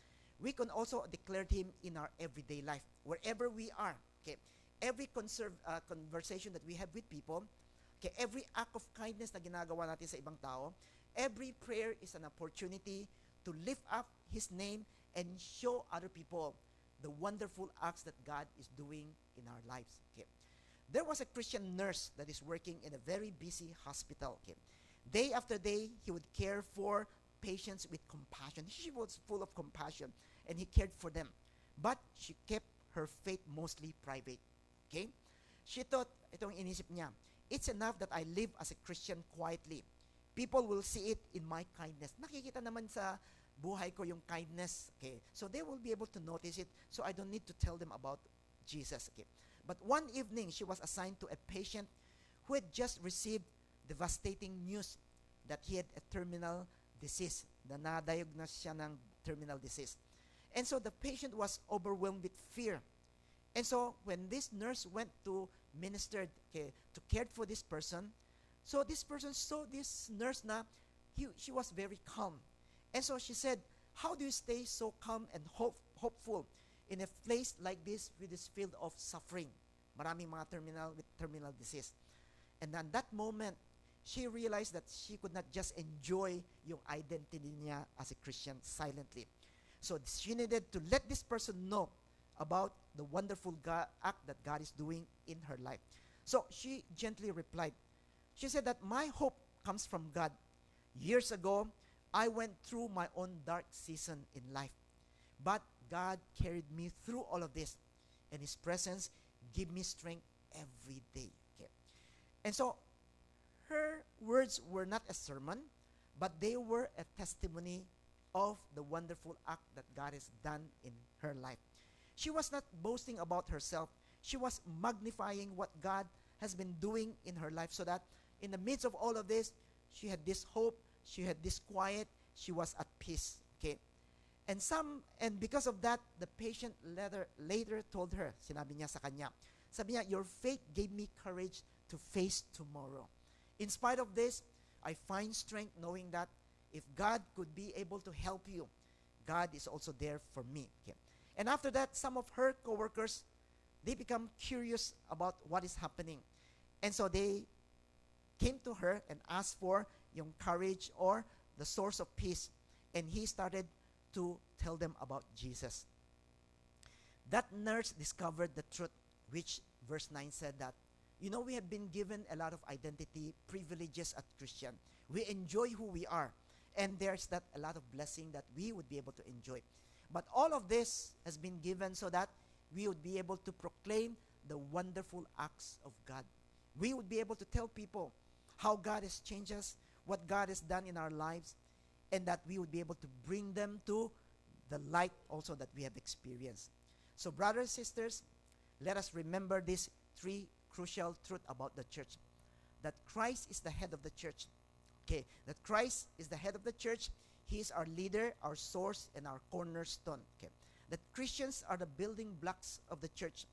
we can also declare Him in our everyday life, wherever we are. Okay? Every conversation that we have with people, okay, every act of kindness na ginagawa natin sa ibang tao, every prayer is an opportunity to lift up His name and show other people the wonderful acts that God is doing in our lives. Okay. There was a Christian nurse that is working in a very busy hospital. Okay. Day after day, he would care for patients with compassion. She was full of compassion, and he cared for them. But she kept her faith mostly private. Okay? She thought, itong inisip niya, it's enough that I live as a Christian quietly. People will see it in my kindness. Nakikita naman sa buhay ko yung kindness. Okay? So they will be able to notice it, so I don't need to tell them about Jesus. Okay? But one evening, she was assigned to a patient who had just received devastating news that he had a terminal disease, na na-diagnose siya ng terminal disease. And so the patient was overwhelmed with fear. And so when this nurse went to minister, okay, to care for this person, so this person saw this nurse na she was very calm. And so she said, how do you stay so calm and hopeful in a place like this with this field of suffering? Maraming mga terminal disease. And at that moment, she realized that she could not just enjoy yung identity niya as a Christian silently. So she needed to let this person know about the wonderful act that God is doing in her life. So she gently replied. She said that my hope comes from God. Years ago, I went through my own dark season in life. But God carried me through all of this. And His presence give me strength every day. Okay. And so, her words were not a sermon, but they were a testimony of the wonderful act that God has done in her life. She was not boasting about herself. She was magnifying what God has been doing in her life, so that in the midst of all of this, she had this hope, she had this quiet, she was at peace. Okay. And because of that, the patient later told her, sinabi niya sa kanya, sabi niya, your faith gave me courage to face tomorrow. In spite of this, I find strength knowing that if God could be able to help you, God is also there for me. Okay. And after that, some of her coworkers, they become curious about what is happening. And so they came to her and asked for yung courage or the source of peace. And he started to tell them about Jesus. That nurse discovered the truth, which verse 9 said that, we have been given a lot of identity, privileges as Christian. We enjoy who we are. And there's that a lot of blessing that we would be able to enjoy. But all of this has been given so that we would be able to proclaim the wonderful acts of God. We would be able to tell people how God has changed us, what God has done in our lives, and that we would be able to bring them to the light also that we have experienced. So brothers and sisters, let us remember these three crucial truths about the church. That Christ is the head of the church. Okay, that Christ is the head of the church. He is our leader, our source, and our cornerstone. Okay, that Christians are the building blocks of the church.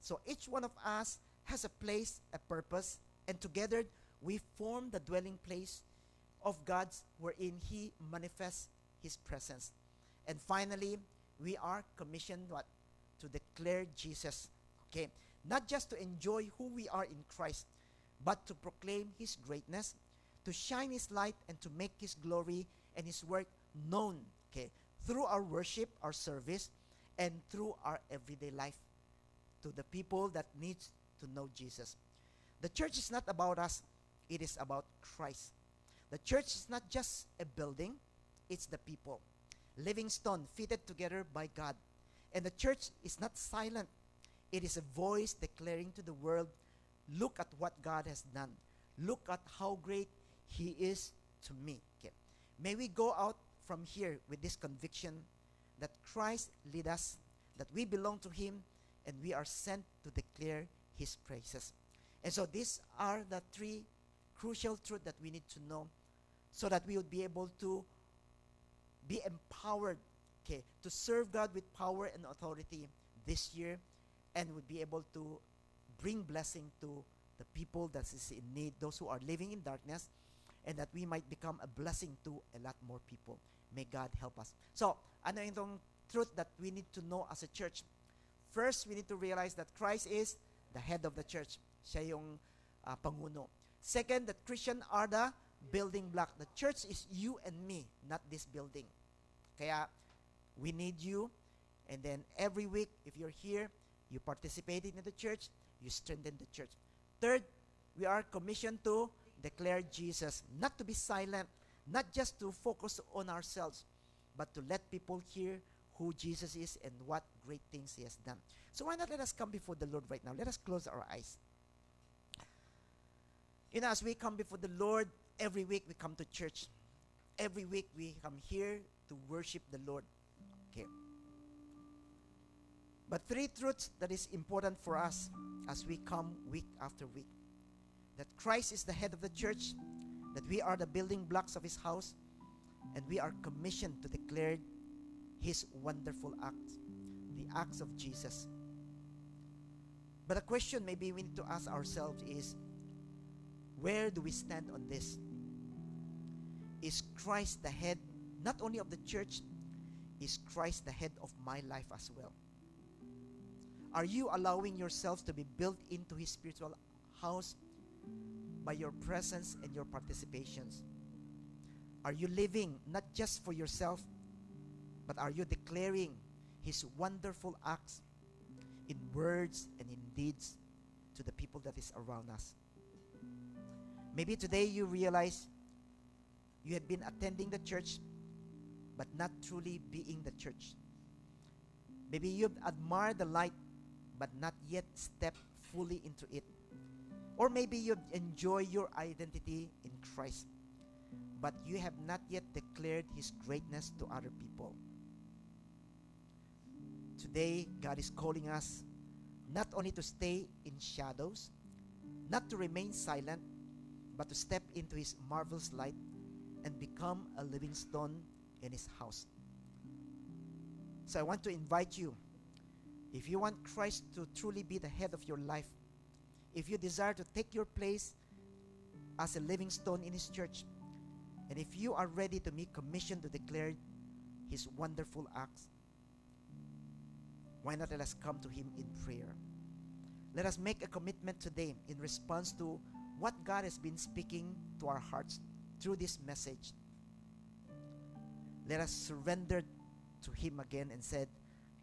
So each one of us has a place, a purpose, and together we form the dwelling place of God's wherein He manifests His presence. And finally, we are commissioned what? To declare Jesus. Okay, not just to enjoy who we are in Christ, but to proclaim His greatness, to shine His light, and to make His glory and His work known, okay, through our worship, our service, and through our everyday life to the people that needs to know Jesus. The church is not about us, it is about Christ. The church is not just a building, it's the people. Living stone fitted together by God. And the church is not silent. It is a voice declaring to the world, look at what God has done. Look at how great He is to me. Okay. May we go out from here with this conviction that Christ lead us, that we belong to Him, and we are sent to declare His praises. And so these are the three crucial truths that we need to know so that we would be able to be empowered, okay, to serve God with power and authority this year, and would be able to bring blessing to the people that is in need, those who are living in darkness, and that we might become a blessing to a lot more people. May God help us. So, ano yung truth that we need to know as a church? First, we need to realize that Christ is the head of the church. Siya yung panguno. Second, that Christians are the building block. The church is you and me, not this building. Kaya, we need you. And then every week, if you're here, you participated in the church, you strengthen the church. Third, we are commissioned to declare Jesus, not to be silent, not just to focus on ourselves, but to let people hear who Jesus is and what great things He has done. So why not let us come before the Lord right now? Let us close our eyes. As we come before the Lord, every week we come to church. Every week we come here to worship the Lord. Okay. But three truths that is important for us as we come week after week. That Christ is the head of the church, that we are the building blocks of His house, and we are commissioned to declare His wonderful acts, the acts of Jesus. But a question maybe we need to ask ourselves is, where do we stand on this? Is Christ the head, not only of the church, is Christ the head of my life as well? Are you allowing yourselves to be built into His spiritual house by your presence and your participations? Are you living not just for yourself, but are you declaring His wonderful acts in words and in deeds to the people that is around us? Maybe today you realize you have been attending the church but not truly being the church. Maybe you've admired the light but not yet stepped fully into it. Or maybe you've enjoyed your identity in Christ but you have not yet declared His greatness to other people. Today, God is calling us not only to stay in shadows, not to remain silent, but to step into His marvelous light and become a living stone in His house. So I want to invite you, if you want Christ to truly be the head of your life, if you desire to take your place as a living stone in His church, and if you are ready to be commissioned to declare His wonderful acts, why not let us come to Him in prayer? Let us make a commitment today in response to what God has been speaking to our hearts through this message. Let us surrender to Him again and said,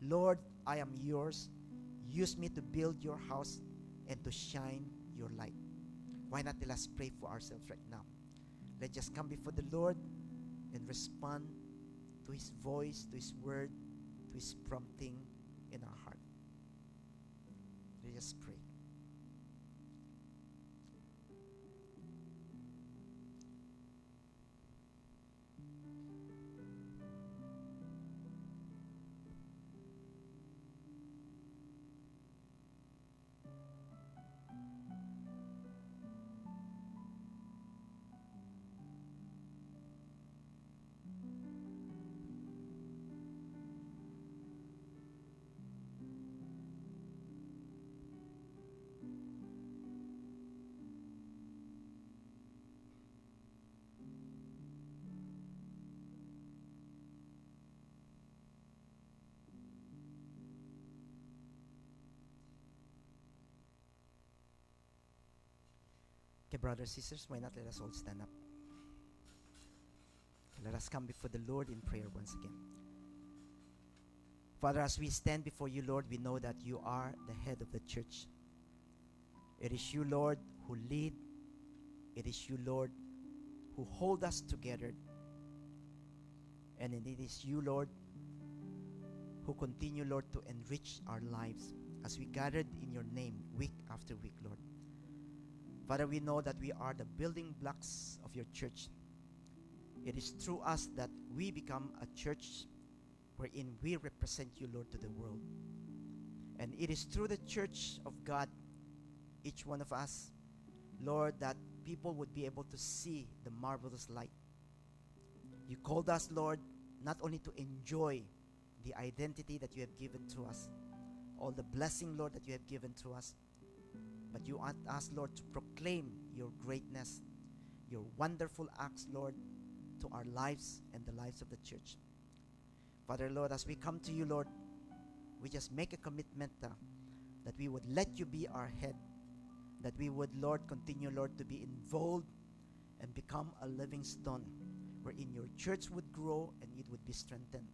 Lord, I am yours. Use me to build your house and to shine your light. Why not let us pray for ourselves right now? Let's just come before the Lord and respond to His voice, to His word, to His prompting in our heart. Let's just pray. Okay, brothers, sisters, why not let us all stand up? Let us come before the Lord in prayer once again. Father, as we stand before you, Lord, we know that you are the head of the church. It is you, Lord, who lead. It is you, Lord, who hold us together. And it is you, Lord, who continue, Lord, to enrich our lives as we gathered in your name week after week, Lord. Father, we know that we are the building blocks of your church. It is through us that we become a church wherein we represent you, Lord, to the world. And it is through the church of God, each one of us, Lord, that people would be able to see the marvelous light. You called us, Lord, not only to enjoy the identity that you have given to us, all the blessing, Lord, that you have given to us, but you want us, Lord, to proclaim your greatness, your wonderful acts, Lord, to our lives and the lives of the church. Father, Lord, as we come to you, Lord, we just make a commitment that we would let you be our head, that we would, Lord, continue, Lord, to be involved and become a living stone wherein your church would grow and it would be strengthened.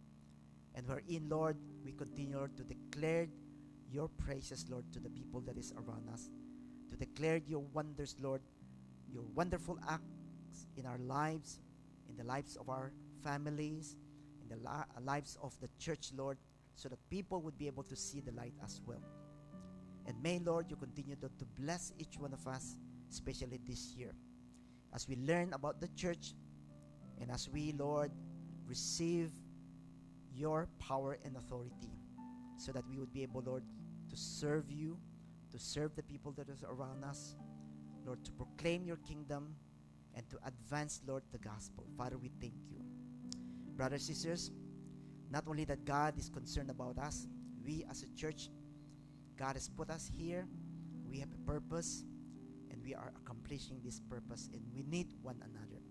And wherein, Lord, we continue, Lord, to declare your praises, Lord, to the people that is around us, to declare your wonders, Lord, your wonderful acts in our lives, in the lives of our families, in the lives of the church, Lord, so that people would be able to see the light as well. And may, Lord, you continue to bless each one of us, especially this year, as we learn about the church and as we, Lord, receive your power and authority, so that we would be able, Lord, to serve you, to serve the people that is around us, Lord, to proclaim your kingdom and to advance, Lord, the gospel. Father, we thank you. Brothers, sisters, not only that God is concerned about us, we as a church, God has put us here, we have a purpose, and we are accomplishing this purpose, and we need one another.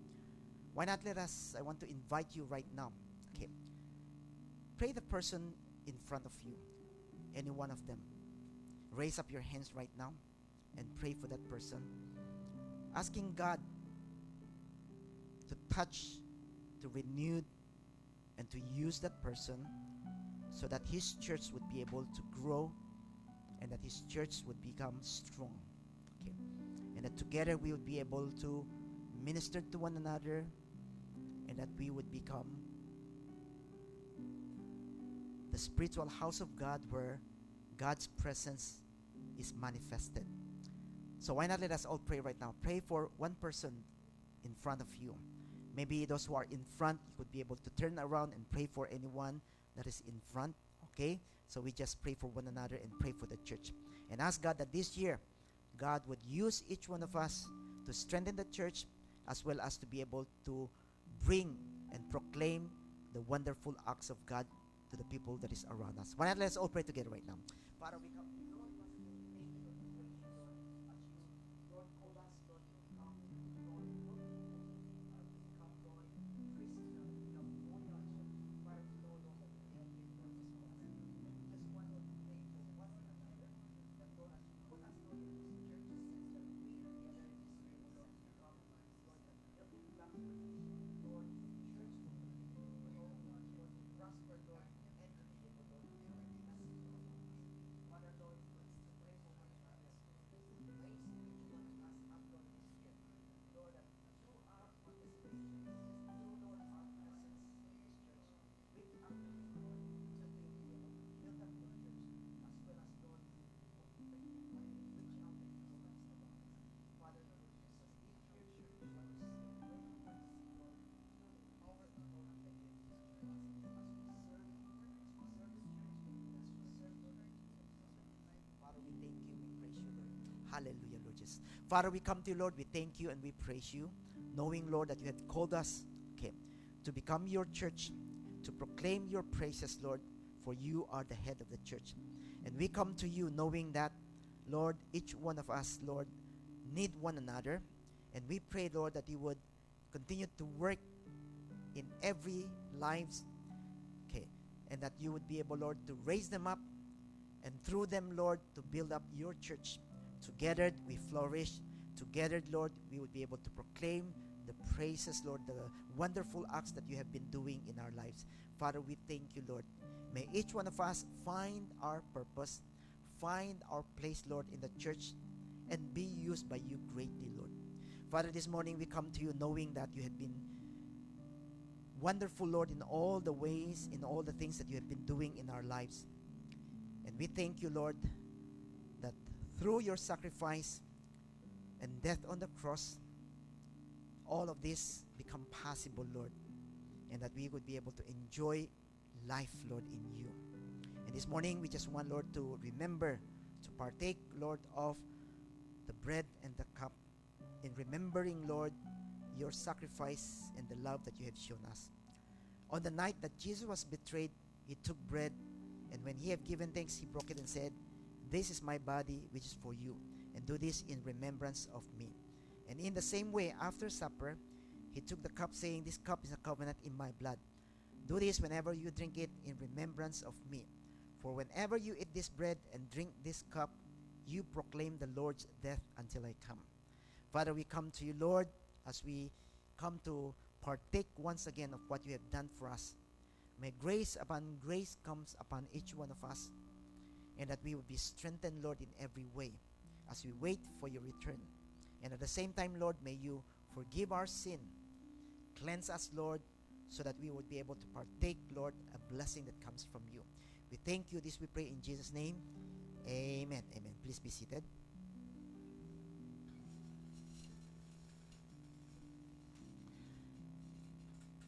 Why not I want to invite you right now, okay? Pray the person in front of you, any one of them. Raise up your hands right now and pray for that person, asking God to touch, to renew, and to use that person so that His church would be able to grow and that His church would become strong. Okay. And that together we would be able to minister to one another and that we would become the spiritual house of God where God's presence is manifested. So why not let us all pray right now? Pray for one person in front of you. Maybe those who are in front, you could be able to turn around and pray for anyone that is in front. Okay? So we just pray for one another and pray for the church. And ask God that this year, God would use each one of us to strengthen the church as well as to be able to bring and proclaim the wonderful acts of God to the people that is around us. Why not let's all pray together right now. Father, we come. Hallelujah, Lord Jesus. Father, we come to you, Lord. We thank you and we praise you, knowing, Lord, that you have called us, okay, to become your church, to proclaim your praises, Lord, for you are the head of the church. And we come to you knowing that, Lord, each one of us, Lord, need one another. And we pray, Lord, that you would continue to work in every lives, okay, and that you would be able, Lord, to raise them up and through them, Lord, to build up your church. Together we flourish. Together, Lord, we would be able to proclaim the praises, Lord, the wonderful acts that you have been doing in our lives. Father, we thank you, Lord. May each one of us find our purpose, find our place, Lord, in the church, and be used by you greatly, Lord. Father, this morning we come to you knowing that you have been wonderful, Lord, in all the ways, in all the things that you have been doing in our lives. And we thank you, Lord, that through your sacrifice and death on the cross, all of this become possible, Lord, and that we would be able to enjoy life, Lord, in you. And this morning, we just want, Lord, to remember to partake, Lord, of the bread and the cup in remembering, Lord, your sacrifice and the love that you have shown us. On the night that Jesus was betrayed, he took bread, and when he had given thanks, he broke it and said, "This is my body, which is for you, and do this in remembrance of me." And in the same way, after supper, he took the cup, saying, "This cup is a covenant in my blood. Do this whenever you drink it in remembrance of me. For whenever you eat this bread and drink this cup, you proclaim the Lord's death until I come." Father, we come to you, Lord, as we come to partake once again of what you have done for us. May grace upon grace comes upon each one of us, and that we will be strengthened, Lord, in every way as we wait for your return. And at the same time, Lord, may you forgive our sin, cleanse us, Lord, so that we would be able to partake, Lord, a blessing that comes from you. We thank you. This we pray in Jesus' name. Amen. Amen. Please be seated.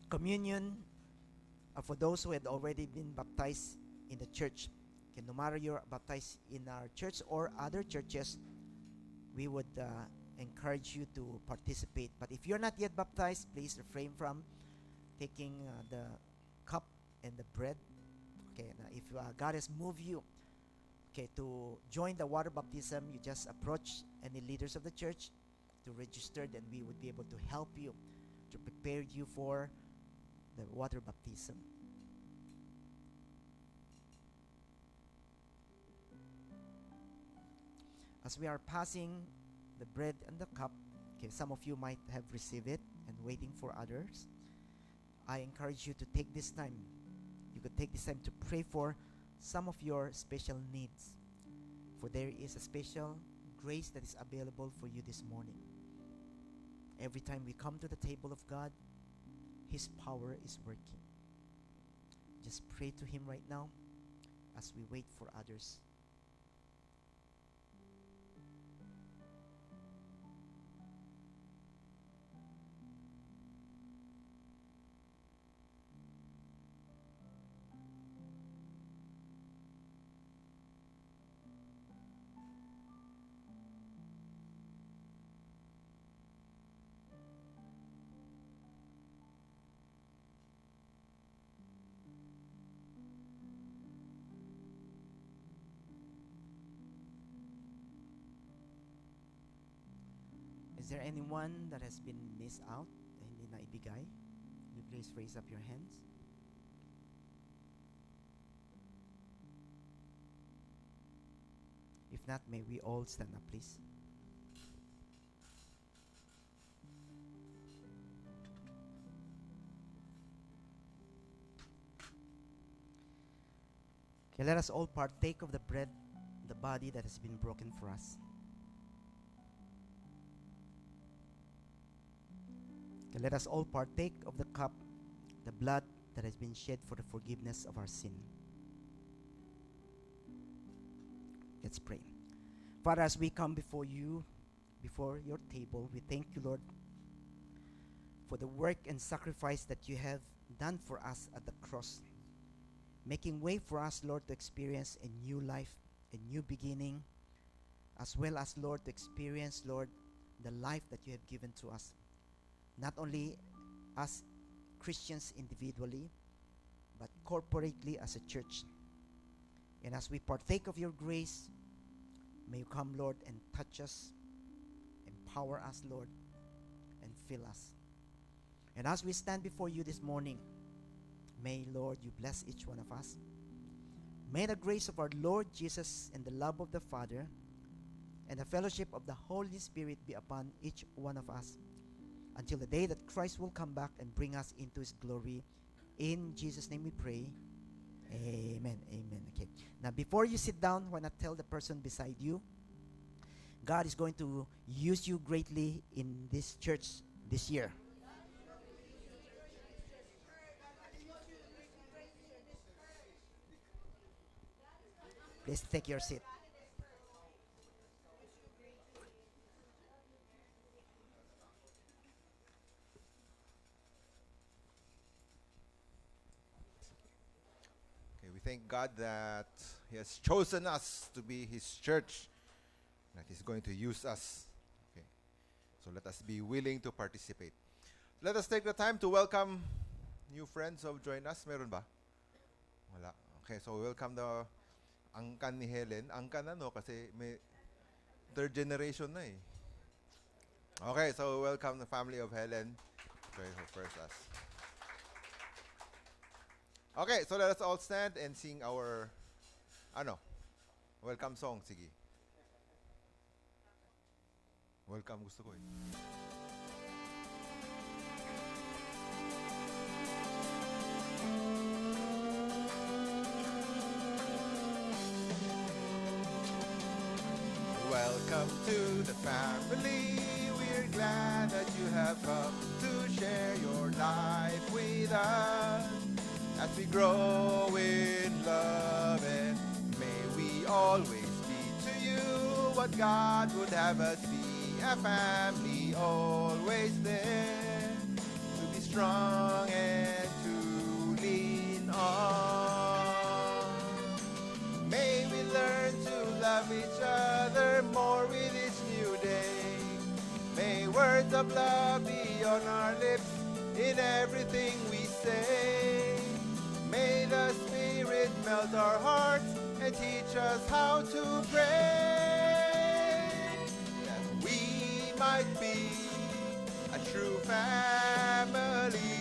Communion for those who had already been baptized in the church. Okay, no matter you're baptized in our church or other churches, we would encourage you to participate. But if you're not yet baptized, please refrain from taking the cup and the bread. Okay, now if God has moved you, okay, to join the water baptism, you just approach any leaders of the church to register, and we would be able to help you to prepare you for the water baptism. As we are passing the bread and the cup, okay, some of you might have received it and waiting for others. I encourage you to take this time. You could take this time to pray for some of your special needs. For there is a special grace that is available for you this morning. Every time we come to the table of God, His power is working. Just pray to Him right now as we wait for others. Is there anyone that has been missed out na hindi na ibigay? Will you please raise up your hands? If not, may we all stand up, please. Okay, let us all partake of the bread, the body that has been broken for us. Okay, let us all partake of the cup, the blood that has been shed for the forgiveness of our sin. Let's pray. Father, as we come before you, before your table, we thank you, Lord, for the work and sacrifice that you have done for us at the cross, making way for us, Lord, to experience a new life, a new beginning, as well as, Lord, to experience, Lord, the life that you have given to us. Not only as Christians individually, but corporately as a church. And as we partake of your grace, may you come, Lord, and touch us, empower us, Lord, and fill us. And as we stand before you this morning, may, Lord, you bless each one of us. May the grace of our Lord Jesus and the love of the Father and the fellowship of the Holy Spirit be upon each one of us until the day that Christ will come back and bring us into His glory. In Jesus' name we pray. Amen. Amen. Okay. Now, before you sit down, why not tell the person beside you, God is going to use you greatly in this church this year. Please take your seat. Okay, we thank God that He has chosen us to be His church, that He's going to use us. Okay, so let us be willing to participate. Let us take the time to welcome new friends who have joined us. Meron ba? Wala. Okay, so welcome the angkan ni Helen. Angkan ano kasi may third generation na eh. Okay, so welcome the family of Helen. Okay, who first us. Okay, so let us all stand and sing our welcome song. Sige. Welcome gusto ko eh. Welcome to the family. We're glad that you have come to share your life with us. As we grow in love, and may we always be to you what God would have us be, a family always there, to be strong and to lean on. May we learn to love each other more with each new day. May words of love be on our lips in everything we say. May the Spirit melt our hearts and teach us how to pray, that we might be a true family